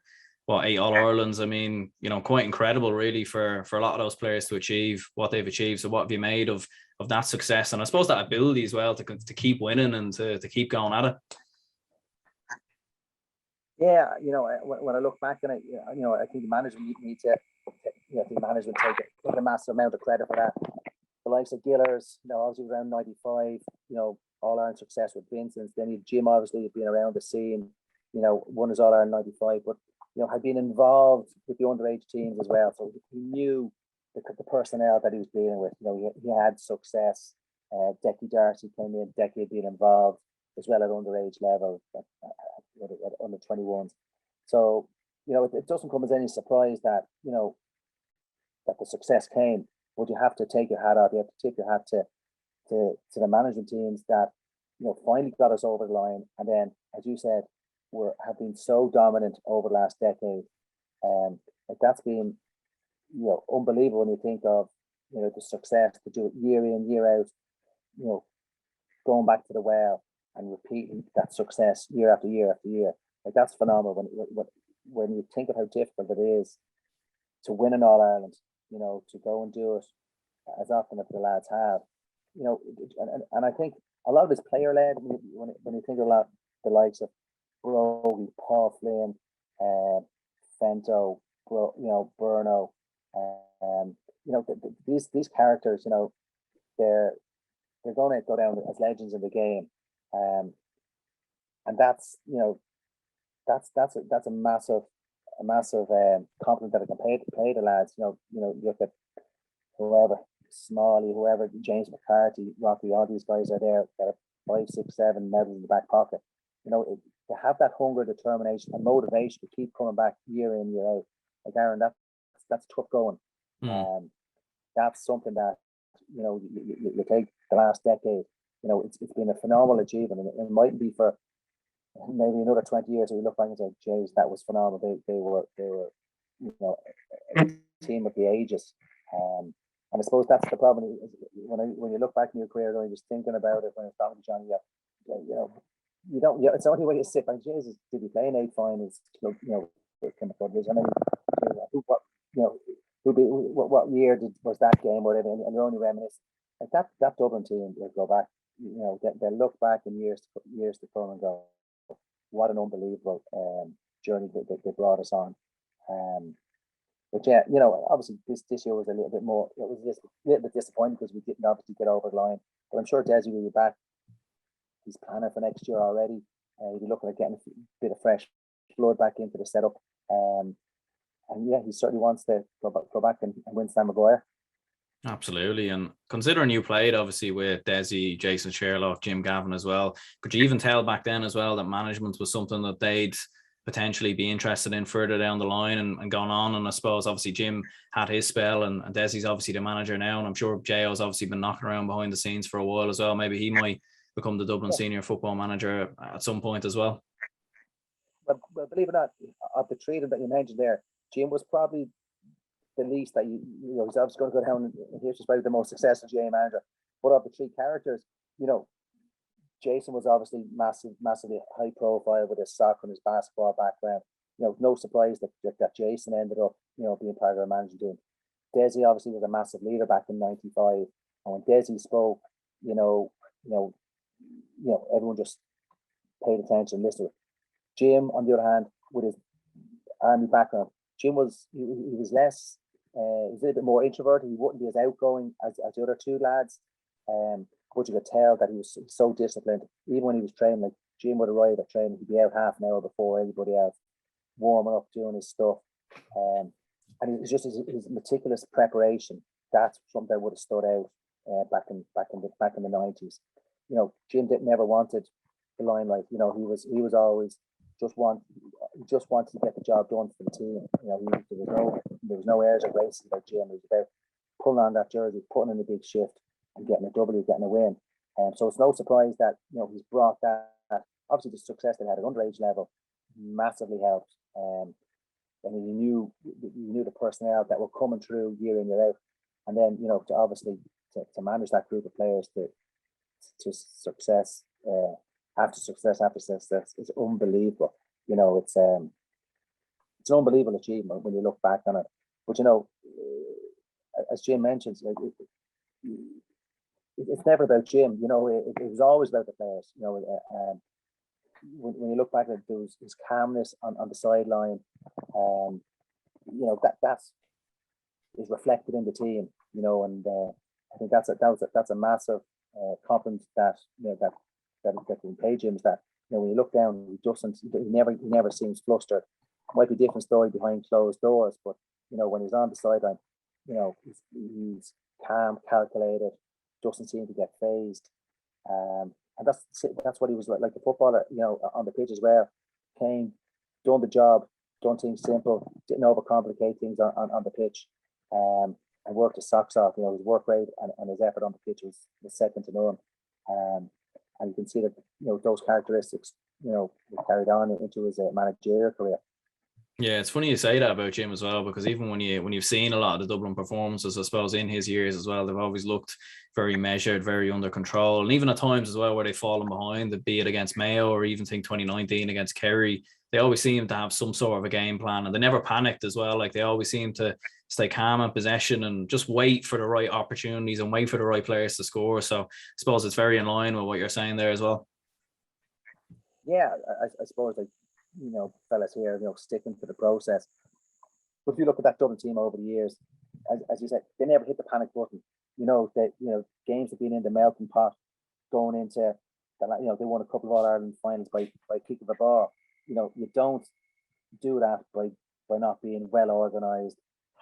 8 All-Irelands. I mean, quite incredible really for a lot of those players to achieve what they've achieved. So what have you made of that success? And I suppose that ability as well to keep winning and to keep going at it. Yeah, when I look back on it, I think the management need to, take a massive amount of credit for that. The likes of Gillers, obviously around 95, All-Ireland success with Vincent. Then Jim obviously had been around the scene, won his All-Ireland 95, but had been involved with the underage teams as well. So he knew the personnel that he was dealing with. He had success. Decky Darcy came in, Decky had been involved as well at underage level, at under 21s. So, it doesn't come as any surprise that, that the success came, but you have to take your hat off. You have to tip your hat to the management teams that, finally got us over the line. And then, as you said, have been so dominant over the last decade. That's been, unbelievable when you think of, the success to do it year in, year out, going back to the well and repeating that success year after year after year. Like, that's phenomenal when you think of how difficult it is to win an All-Ireland, to go and do it as often as the lads have, and I think a lot of it's player-led. When you think of the likes of Brogy, Paul Flynn, Fento, Burno, these characters, they're going to go down as legends in the game, and that's a massive compliment that I can pay the lads. You look at whoever, Smalley, whoever, James McCarthy, Rocky, all these guys are there that are 5, 6, 7 medals in the back pocket. To have that hunger, determination, and motivation to keep coming back year in, year out. Like, Aaron, that's tough going. That's something that, you take the last decade, it's been a phenomenal achievement, and it might be for maybe another 20 years. We look back and say, "Jeez, that was phenomenal." They were a team of the ages. And I suppose that's the problem. When you look back in your career, and you're just thinking about it when it's talking to Johnny, you don't. It's the only way you sit back. Jesus, did he play in 8 finals? With Kilmacud? I mean, what year was that game? Whatever, and you're only reminiscing. Like that Dublin team will go back. They'll look back in years to come and go, what an unbelievable journey they brought us on. But yeah, obviously this year was a little bit more. It was just a little bit disappointing because we didn't obviously get over the line. But I'm sure Dessie will be back. He's planning for next year already. He'll be looking at getting a bit of fresh blood back into the setup. yeah, he certainly wants to go back and win Sam Maguire. Absolutely. And considering you played obviously with Dessie, Jason Sherlock, Jim Gavin as well, could you even tell back then as well that management was something that they'd potentially be interested in further down the line and gone on? And I suppose obviously Jim had his spell and Dessie's obviously the manager now, and I'm sure J.O.'s obviously been knocking around behind the scenes for a while as well. Maybe he might become the Dublin senior football manager at some point as well. But believe it or not, of the three that you mentioned there, Jim was probably the least that he's obviously going to go down in history, probably the most successful GA manager. But of the three characters, Jason was obviously massively high profile with his soccer and his basketball background. No surprise that Jason ended up, being part of our managing team. Dessie obviously was a massive leader back in '95, and when Dessie spoke, everyone just paid attention and listened. Jim, on the other hand, with his army background, Jim was he was less. He was a little bit more introverted. He wouldn't be as outgoing as the other two lads. But you could tell that he was so disciplined. Even when he was training, like Jim would arrive at training, he'd be out half an hour before everybody else, warming up, doing his stuff. And it was just his meticulous preparation. That's something that would have stood out back in the '90s. Jim never wanted the limelight. He was always just wanted to get the job done for the team. There was no airs or graces about Jim. It was about pulling on that jersey, putting in a big shift, and getting a W, getting a win. So it's no surprise that he's brought that. Obviously, the success they had at underage level massively helped. And he knew the personnel that were coming through year in, year out, and then to manage that group of players to success after success is unbelievable. It's an unbelievable achievement when you look back on it. But as Jim mentions, it's never about Jim. It was always about the players. When you look back at it, there was his calmness on the sideline. That's is reflected in the team. And I think that's a massive compliment that can pay Jim. Is that when you look down, he never seems flustered. Might be a different story behind closed doors, but when he's on the sideline, he's calm, calculated, doesn't seem to get phased, and that's what he was like a footballer. On the pitch as well, came, done the job, done things simple, didn't overcomplicate things on the pitch, and worked his socks off. His work rate and his effort on the pitch was second to none. And you can see that those characteristics carried on into his managerial career. Yeah, it's funny you say that about Jim as well, because even when you've seen a lot of the Dublin performances, I suppose in his years as well, they've always looked very measured, very under control, and even at times as well where they've fallen behind, be it against Mayo or even 2019 against Kerry, they always seem to have some sort of a game plan, and they never panicked as well. Like they always seem to stay calm in possession and just wait for the right opportunities and wait for the right players to score. So I suppose it's very in line with what you're saying there as well. Yeah, I suppose fellas here, sticking to the process. But if you look at that Dublin team over the years, as you said, they never hit the panic button. Games have been in the melting pot, going into they won a couple of All-Ireland finals by kick of a ball. You don't do that by not being well organised,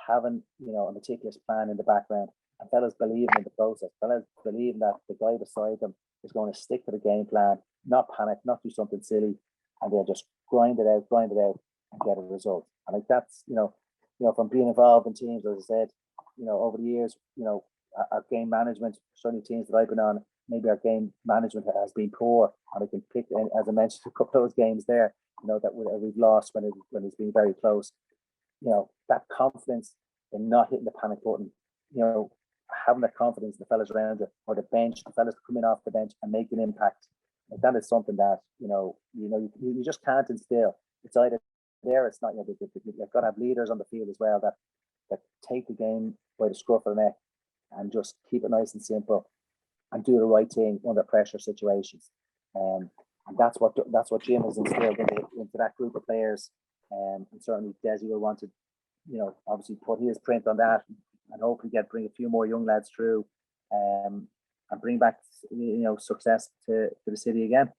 having a meticulous plan in the background, and fellas believing in the process. Fellas believing that the guy beside them is going to stick to the game plan, not panic, not do something silly, and they'll just grind it out, and get a result. And like that's from being involved in teams, as I said, over the years, our game management, certainly teams that I've been on, maybe our game management has been poor, and I can pick, as I mentioned, a couple of those games there, that we've lost when it's been very close. That confidence in not hitting the panic button, having that confidence in the fellas around you, or the bench, the fellas coming off the bench and make an impact. Like that is something that you just can't instill. It's either there, it's not. You've got to have leaders on the field as well that take the game by the scruff of the neck and just keep it nice and simple and do the right thing under pressure situations. And that's what Jim has instilled into that group of players. And certainly Dessie will want to, obviously put his print on that, and hopefully bring a few more young lads through, and bring back success to the city again.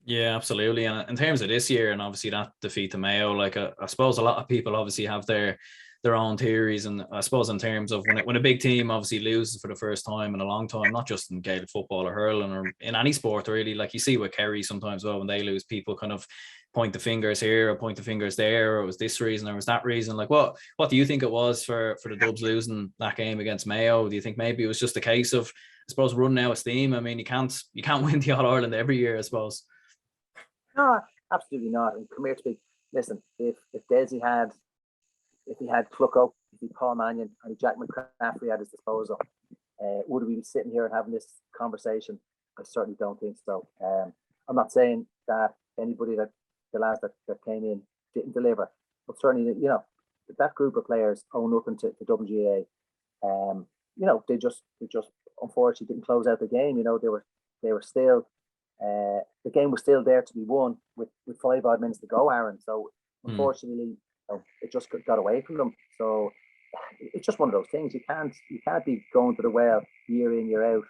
Yeah, absolutely. And in terms of this year, and obviously that defeat to Mayo, like I suppose a lot of people obviously have their own theories, and I suppose in terms of when a big team obviously loses for the first time in a long time, not just in Gaelic football or hurling or in any sport really, like you see with Kerry sometimes, well, when they lose, people kind of point the fingers here or point the fingers there, or it was this reason or it was that reason. Like what do you think it was for the Dubs losing that game against Mayo? Do you think maybe it was just a case of, I suppose, running out of steam? I mean, you can't win the All Ireland every year, I suppose. No, absolutely not. And come here to me. Listen, if Dessie had, if he had Clucko, if he Paul Mannion, and Jack McCaffrey at his disposal, would we be sitting here and having this conversation? I certainly don't think so. I'm not saying that anybody that the lads that came in didn't deliver, but certainly, that group of players owe nothing to WGA. They just unfortunately didn't close out the game. They were still the game was still there to be won with 5 odd minutes to go, Aaron. So unfortunately, it just got away from them. So it's just one of those things. You can't be going to the well year in, year out,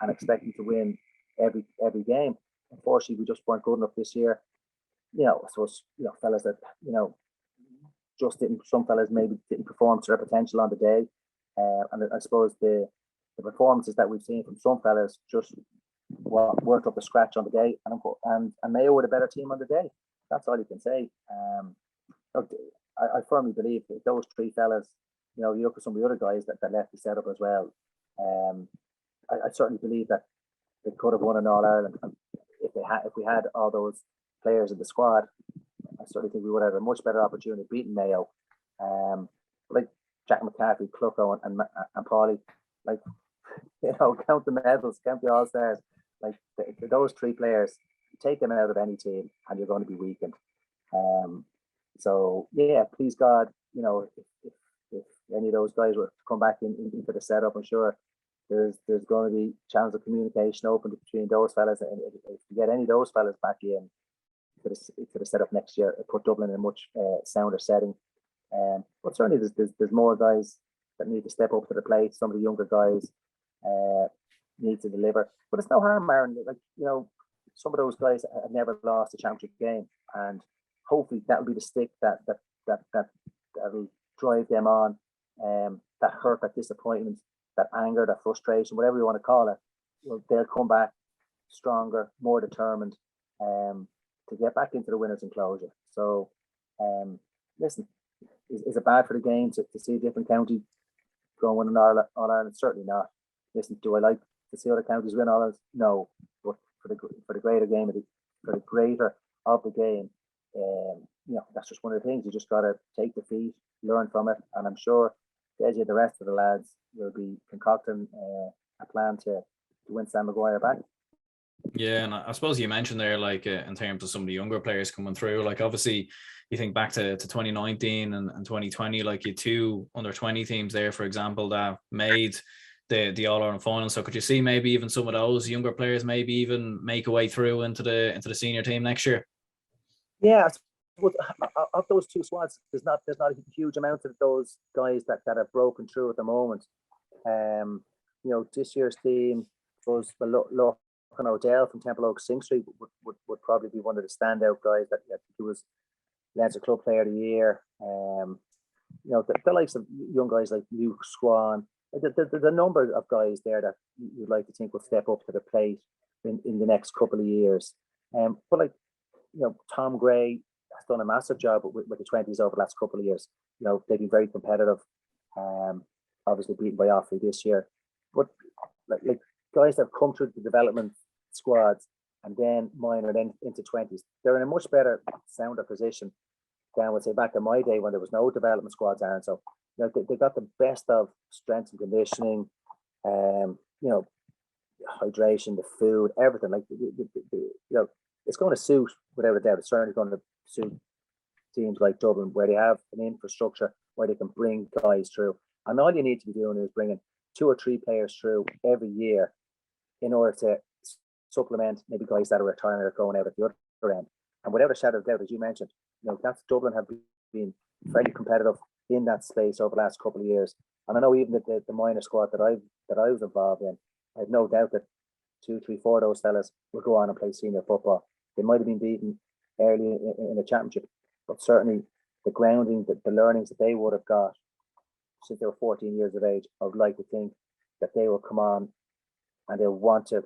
and expecting to win every game. Unfortunately, we just weren't good enough this year. So fellas that just didn't. Some fellas maybe didn't perform to their potential on the day, and I suppose the performances that we've seen from some fellas just weren't up to scratch on the day, and Mayo were the better team on the day. That's all you can say. I firmly believe that those 3 fellas, you look at some of the other guys that left the setup as well. I certainly believe that they could have won an All Ireland, and if we had all those players in the squad, I certainly think we would have a much better opportunity of beating Mayo. Like Jack McCarthy, Clucko, and Paulie, like count the medals, count the All Stars. Like those 3 players, take them out of any team, and you're going to be weakened. So yeah, please God, if any of those guys were to come back into the setup, I'm sure there's going to be channels of communication open between those fellas, and if you get any of those fellas back in to the setup next year, it put Dublin in a much sounder setting. But certainly there's more guys that need to step up to the plate. Some of the younger guys need to deliver, but it's no harm, Aaron. Some of those guys have never lost a championship game, and hopefully that'll be the stick that'll drive them on. That hurt, that disappointment, that anger, that frustration, whatever you want to call it, they'll come back stronger, more determined, to get back into the winners' enclosure. So, listen, is it bad for the game to see a different county go and win an All Ireland? Certainly not. Listen, do I like to see other counties win All Ireland? No, but for the greater game, for the greater of the game, that's just one of the things. You just got to take defeat, learn from it, and I'm sure Dessie and the rest of the lads will be concocting a plan to win Sam Maguire back. Yeah, and I suppose you mentioned there, like in terms of some of the younger players coming through, like obviously you think back to 2019 and 2020, like you 2 under-20 teams there, for example, that made the All Ireland final. So could you see maybe even some of those younger players maybe even make a way through into the senior team next year? Yeah, of those 2 squads, there's not a huge amount of those guys that have broken through at the moment. This year's team was Logan O'Dell from Temple Oak Sing Street would probably be one of the standout guys that he was Leinster Club Player of the Year. The likes of young guys like Luke Swan. The number of guys there that you'd like to think will step up to the plate in the next couple of years. But Tom Gray has done a massive job with the 20s over the last couple of years. They've been very competitive. Obviously beaten by Offaly this year, but like guys that have come through the development squads and then minor then into 20s, they're in a much better, sounder position than I would say back in my day when there was no development squads, Aaron. So they got the best of strength and conditioning, hydration, the food, everything. Like it's going to suit without a doubt. It's certainly going to suit teams like Dublin, where they have an infrastructure where they can bring guys through. And all you need to be doing is bringing 2 or 3 players through every year in order to supplement maybe guys that are retiring or going out at the other end. And without a shadow of doubt, as you mentioned, that's Dublin have been fairly competitive in that space over the last couple of years. And I know even the minor squad that I was involved in, I have no doubt that two, three, four of those fellas will go on and play senior football. They might have been beaten early in the championship, but certainly the grounding, the learnings that they would have got since they were 14 years of age, I would like to think that they will come on and they'll want to,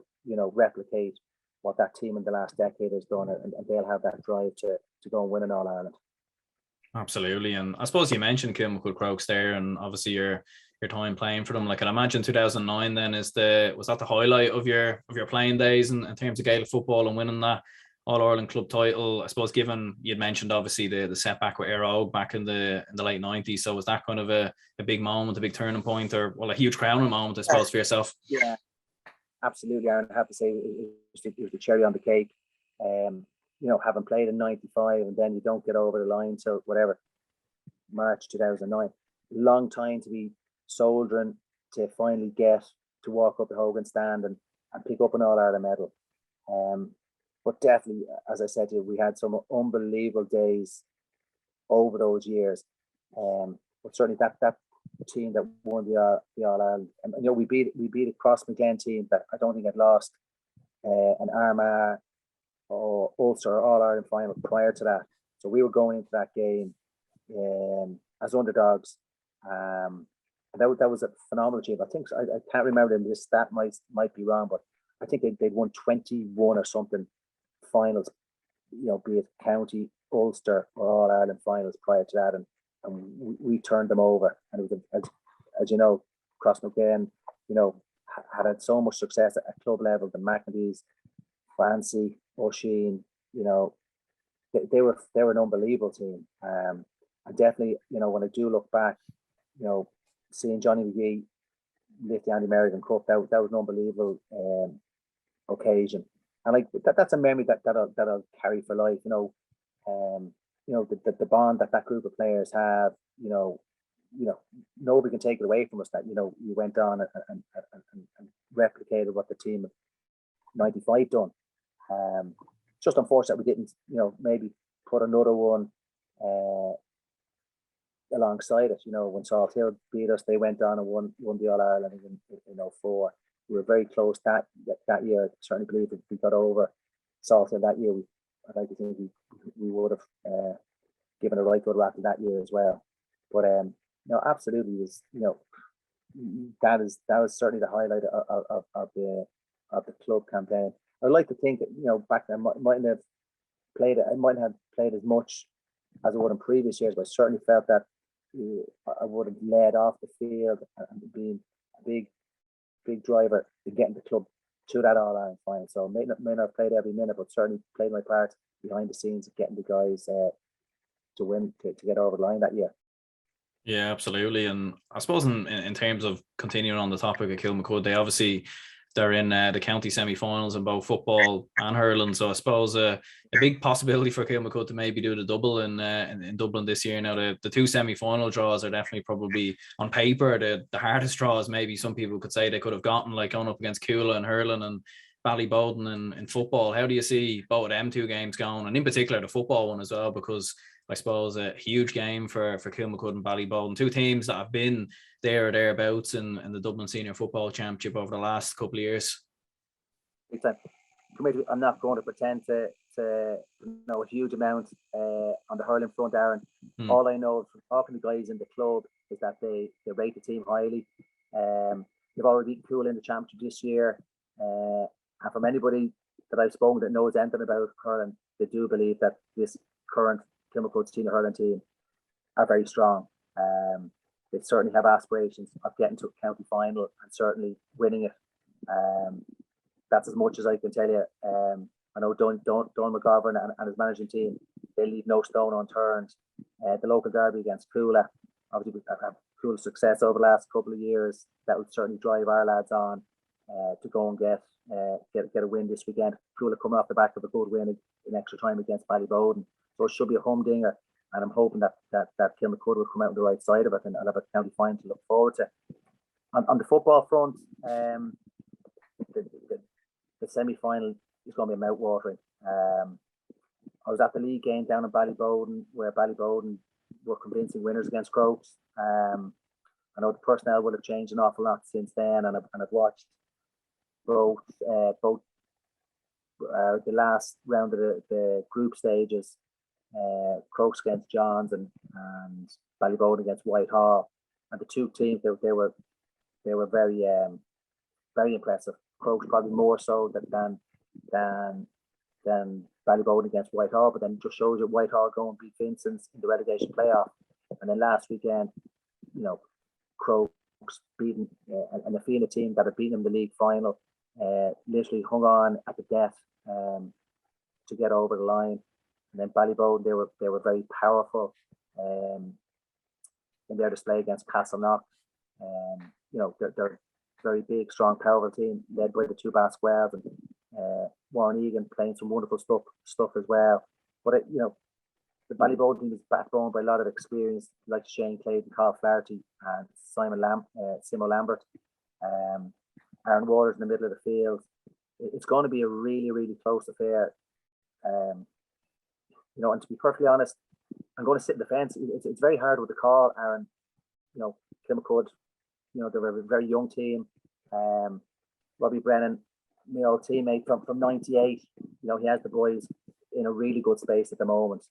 replicate what that team in the last decade has done, and they'll have that drive to go and win in All Ireland. Absolutely. And I suppose you mentioned Kilmacud Crokes there, and obviously your time playing for them. Like, I imagine 2009 then was that the highlight of your playing days in terms of Gaelic football and winning that All-Ireland club title. I suppose, given you'd mentioned obviously the setback with Armagh back in the late 90s, so was that kind of a big moment, a big turning point, or a huge crowning moment, I suppose, for yourself? Yeah, absolutely, Aaron. I have to say it was the cherry on the cake. Having played in 95 and then you don't get over the line till whatever, March 2009. Long time to be soldiering to finally get to walk up the Hogan stand and pick up an All-Ireland medal. But definitely, as I said to you, we had some unbelievable days over those years. But certainly that team that won the All-Ireland, and we beat a Cross McGlen team that I don't think had lost an Armagh or Ulster All-Ireland final prior to that. So we were going into that game as underdogs. And that was a phenomenal team. I think I can't remember them. This stat might be wrong, but I think they'd won 21 or something finals, be it county, Ulster, or All Ireland finals prior to that, and we turned them over. And it was, as you know, Crossmaglen, had so much success at club level. The McNadees, Fancy, O'Sheen, they were an unbelievable team. And definitely, when I do look back, seeing Johnny McGee lift the Andy-Merrigan Cup, that was an unbelievable occasion. And that's a memory that I'll carry for life. The bond that group of players have. Nobody can take it away from us. That we went on and replicated what the team of '95 done. Just unfortunate we didn't, maybe put another one alongside it. When Salt Hill beat us, they went on and won the All Ireland in 04. We were very close that year. I certainly believe if we got over Salt Hill that year, I'd like to think we would have given a right good rap to that year as well. But absolutely was that was certainly the highlight of the club campaign. I'd like to think that back then I mightn't have played as much as I would in previous years, but I certainly felt that I would have led off the field and been a big driver in getting the club to that All Ireland final. So may not have played every minute, but certainly played my part behind the scenes of getting the guys to win, to get over the line that year. Yeah, absolutely. And I suppose in terms of continuing on the topic of Kilmacud, they're in the county semi-finals in both football and hurling. So I suppose a big possibility for Kilmacud to maybe do the double in Dublin this year. Now the two semi-final draws are definitely probably on paper the hardest draws. Maybe some people could say they could have gotten, like going up against Coola and hurling and Ballyboden in football. How do you see both of them two games going, and in particular the football one as well? Because I suppose a huge game for Kilmacud and Ballyboden, two teams that have been there or thereabouts in the Dublin Senior Football Championship over the last couple of years. I'm not going to pretend to know a huge amount on the hurling front, Aaron. All I know from talking to guys in the club is that they rate the team highly. They've already beaten Coola in the championship this year. And from anybody that I've spoken that knows anything about hurling, they do believe that this current Kilmacud senior hurling team are very strong. They certainly have aspirations of getting to a county final and certainly winning it. That's as much as I can tell you. I know Don McGovern and his managing team, they leave no stone unturned. The local derby against Coola, obviously we've had Coola success over the last couple of years. That would certainly drive our lads on to go and get a win this weekend. Coola coming off the back of a good win in extra time against Ballyboden. So it should be a humdinger, and I'm hoping that Kilmacud will come out on the right side of it, and I'll have a county final to look forward to. On the football front, the semi-final is going to be mouth-watering. I was at the league game down in Ballyboden, where Ballyboden were convincing winners against Crokes. I know the personnel will have changed an awful lot since then, and I've watched both the last round of the group stages, Crokes against Johns and Ballybone against Whitehall, and the two teams they were very very impressive. Crokes probably more so than Ballybone against Whitehall, but then it just shows you Whitehall go and beat Vincent's in the relegation playoff, and then last weekend, Crokes beating an Afina team that had beaten them in the league final, literally hung on at the death to get over the line. And then Ballybone, they were very powerful in their display against Castleknock. They're very big, strong, powerful team led by the two Basque Wells, and Warren Egan playing some wonderful stuff as well. But the Ballybone team is backbone by a lot of experience, like Shane Clayton, Carl Flaherty, and Simo Lambert. Aaron Waters in the middle of the field. It's going to be a really, really close affair. And to be perfectly honest, I'm going to sit in the fence. It's very hard with the call, Aaron. Kilmacud, they're a very young team. Robbie Brennan, my old teammate from '98. He has the boys in a really good space at the moment.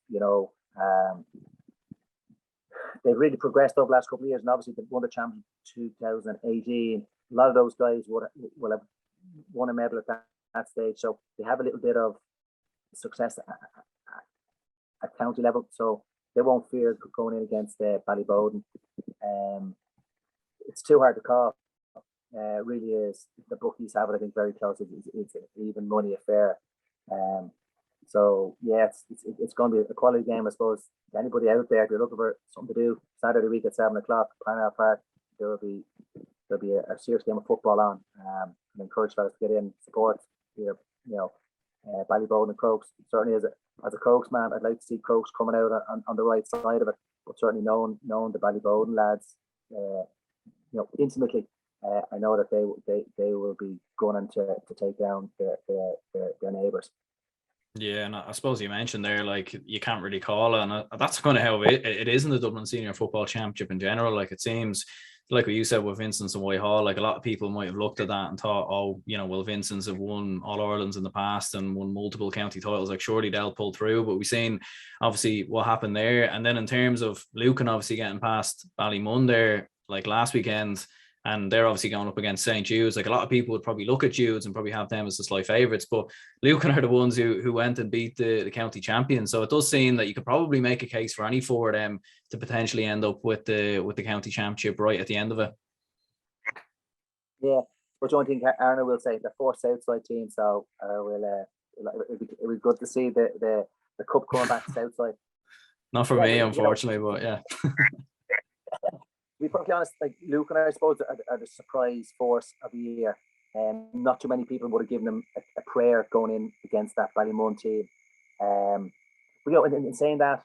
They've really progressed over the last couple of years, and obviously they won the championship 2018. A lot of those guys will have won a medal at that stage, so they have a little bit of success at county level, so they won't fear going in against Ballybowden. It's too hard to call. It really is. The bookies have it, I think, very close. It's an even money affair. So yeah, it's going to be a quality game, I suppose. Anybody out there, if you're looking for something to do Saturday week at 7 o'clock, Parnell Park, there'll be a serious game of football on. I encourage fellas to get in, support. Ballybowden and Crokes. Certainly, as a Crokes man, I'd like to see Crokes coming out on the right side of it. But certainly, knowing the Ballybowden lads, intimately, I know that they will be going to take down their neighbours. Yeah, and I suppose you mentioned there, like, you can't really call it, and that's kind of how it is in the Dublin Senior Football Championship in general. Like, it seems like what you said with Vincent's and Whitehall, like a lot of people might have looked at that and thought, oh, well, Vincent's have won All Irelands in the past and won multiple county titles, like surely they'll pull through. But we've seen obviously what happened there. And then in terms of Lucan obviously getting past Ballymun there, like last weekend, and they're obviously going up against St. Jude's. Like, a lot of people would probably look at Jude's and probably have them as the slight favourites, but Lucan are the ones who went and beat the county champions. So it does seem that you could probably make a case for any four of them to potentially end up with the county championship right at the end of it. Yeah, but one thing Arna will say, the four Southside teams, so it'll be good to see the cup coming back to Southside. Not for me, unfortunately, but yeah. To be perfectly honest, like Lucan, I suppose, are the surprise force of the year. Not too many people would have given them a prayer going in against that Ballymun team. But in saying that,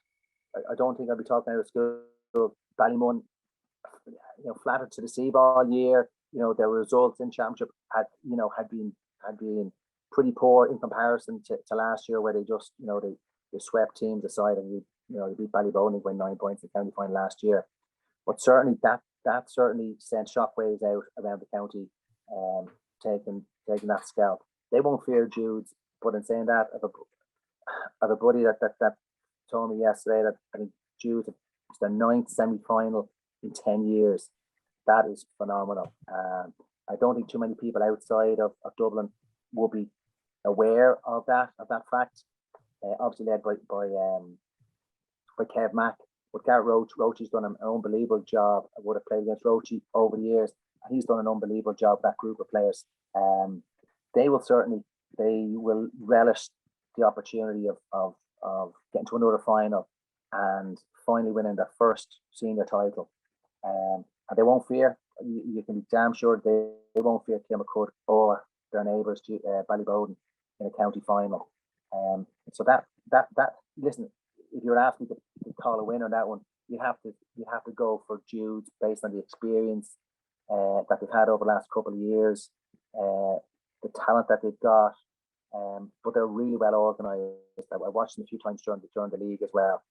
I don't think I'll be talking out of school. Ballymun, flattered to deceive all year. Their results in championship had been pretty poor in comparison to last year, where they just they swept teams aside, and they beat Ballybowden by 9 points in the county final last year. But certainly that certainly sent shockwaves out around the county, taking that scalp. They won't fear Jude's, but in saying that, I have a buddy that told me yesterday that I think Jude's is their 9th semi-final in 10 years. That is phenomenal. I don't think too many people outside of Dublin will be aware of that fact. Obviously led by Kev Mack. But Garrett Roche's done an unbelievable job. I would have played against Roche over the years, and he's done an unbelievable job with that group of players. They will relish the opportunity of getting to another final and finally winning their first senior title. And they won't fear. You can be damn sure they won't fear Kilmacud or their neighbours, Ballybowden, in a county final. So that listen, if you were asking me to call a winner on that one, you have to go for Jude's based on the experience that they've had over the last couple of years, the talent that they've got, but they're really well organised. I watched them a few times during the league as well,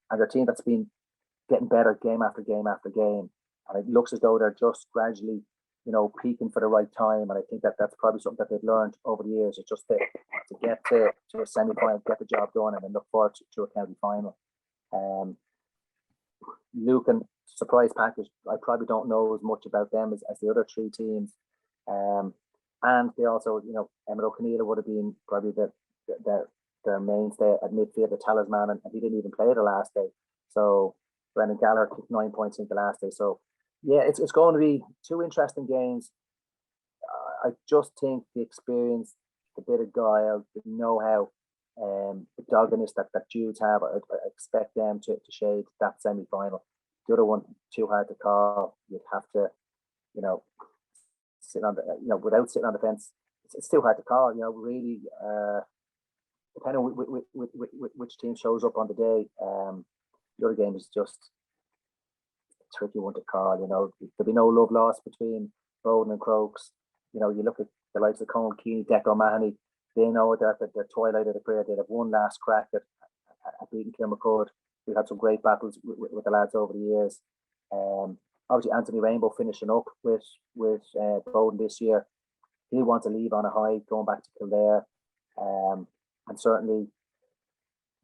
and they're a team that's been getting better game after game after game, and it looks as though they're just gradually peaking for the right time. And I think that's probably something that they've learned over the years. It's just to get to a semi-final, get the job done, and then look forward to a county final. Lucan surprise package, I probably don't know as much about them as the other three teams. And they also, Emmett O'Conneal would have been probably their mainstay at midfield, the talisman, and he didn't even play the last day. So Brendan Gallagher kicked 9 points in the last day. So yeah, it's going to be two interesting games. I just think the experience, the bit of guile, the know-how, the doggedness that Judes have, I expect them to shade that semi-final. The other one, too hard to call. You'd have to, sit on the, without sitting on the fence. It's too hard to call. Really, depending on which team shows up on the day. The other game is just a tricky one to call. There'll be no love lost between Bowden and Crokes. You look at the likes of Colin Keeney, Declan O'Mahony. They know that at the twilight of the career, they'd have one last crack at beating Kilmacud. We've had some great battles with the lads over the years. Obviously, Anthony Rainbow finishing up with Bowden this year. He wants to leave on a high, going back to Kildare. And certainly,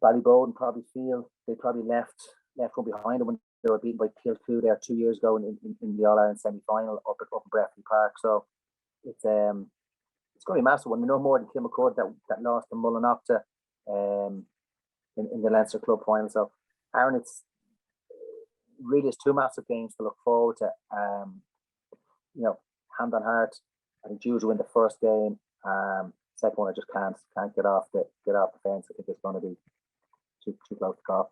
Ballybowden probably feel they probably left one behind them when they were beaten by Kilmacud there 2 years ago in the All-Ireland semi-final up in Breffni Park. So it's going to be massive one. We know more than Kilmacud that lost to Mullinochta in the Leinster Club final. So Aaron, it's two massive games to look forward to. Hand on heart, I think Judes win the first game. Second one, I just can't get off the fence. I think it's going to be too close to call.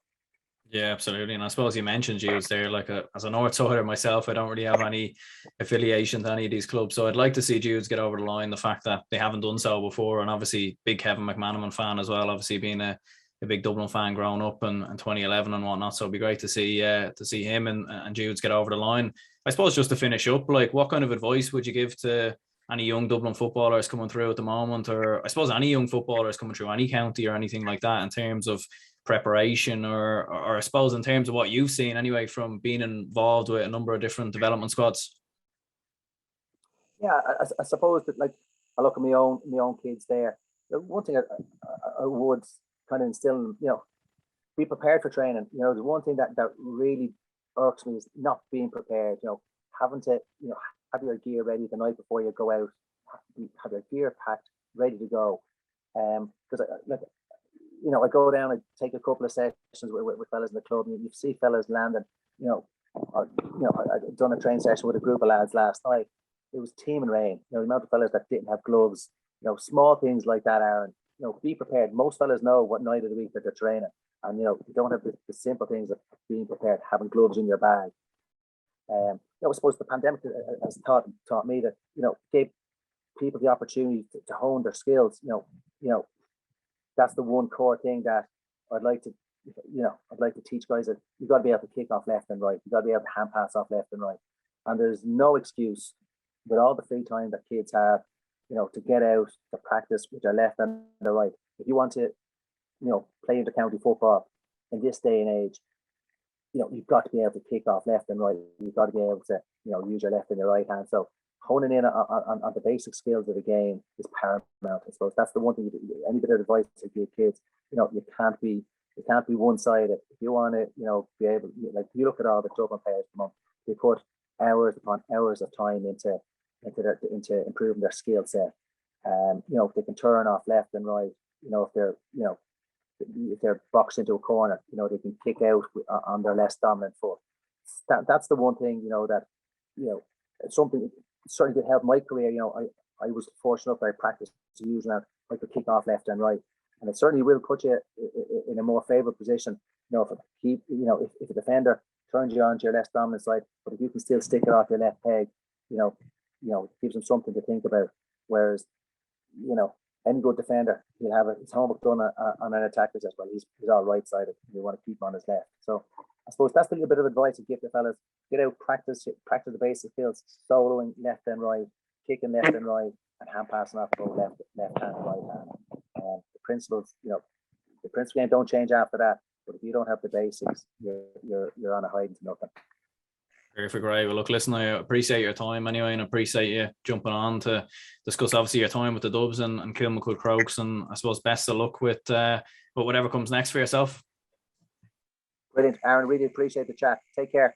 Yeah, absolutely. And I suppose you mentioned Judes there, as a North Sider myself, I don't really have any affiliation to any of these clubs. So I'd like to see Judes get over the line. The fact that they haven't done so before, and obviously big Kevin McManaman fan as well, obviously being a big Dublin fan growing up in 2011 and whatnot. So it'd be great to see him and Judes get over the line. I suppose just to finish up, what kind of advice would you give to any young Dublin footballers coming through at the moment, or I suppose any young footballers coming through any county or anything like that in terms of preparation or I suppose in terms of what you've seen anyway from being involved with a number of different development squads? Yeah, I suppose that I look at my own kids there. The one thing I would kind of instill them, be prepared for training. The one thing that really irks me is not being prepared. Having to have your gear ready the night before you go out, have your gear packed, ready to go. Because I go down and take a couple of sessions with fellas in the club, and you see fellas landing. I've done a training session with a group of lads last night. It was teeming rain. The amount of fellas that didn't have gloves. Small things like that, Aaron. Be prepared. Most fellas know what night of the week that they're training, and you don't have the simple things of being prepared, having gloves in your bag. I suppose the pandemic has taught me that gave people the opportunity to hone their skills. That's the one core thing that I'd like to teach guys, that you've got to be able to kick off left and right. You've got to be able to hand pass off left and right. And there's no excuse with all the free time that kids have, to get out to practice with their left and their right. If you want to, play intercounty football in this day and age, you've got to be able to kick off left and right. You've got to be able to, use your left and your right hand. So honing in on the basic skills of the game is paramount. I suppose that's the one thing. Any bit of advice to give kids, you can't be one-sided. If you want to, be able, you look at all the Dublin players come on, they put hours upon hours of time into improving their skill set. If they can turn off left and right, if they're boxed into a corner, they can kick out on their less dominant foot. That's the one thing, that, it's something certainly did help my career. I was fortunate enough that I practiced using that. I could kick off left and right, and it certainly will put you in a more favourable position. If a defender turns you onto your less dominant side, but if you can still stick it off your left peg, it gives them something to think about. Whereas, any good defender, he'll have his homework done on an attacker as well. He's all right-sided. You want to keep him on his left. So I suppose that's a little bit of advice to give the fellas. Get out, practice the basic skills, soloing left and right, kicking left and right, and hand passing off both left hand and right hand. The principles, the principle game don't change after that. But if you don't have the basics, you're on a hiding to nothing. Perfect, right. Well, look, listen, I appreciate your time anyway, and appreciate you jumping on to discuss obviously your time with the Dubs and Kilmacud Crokes, and I suppose best of luck with whatever comes next for yourself. Brilliant, Aaron. Really appreciate the chat. Take care.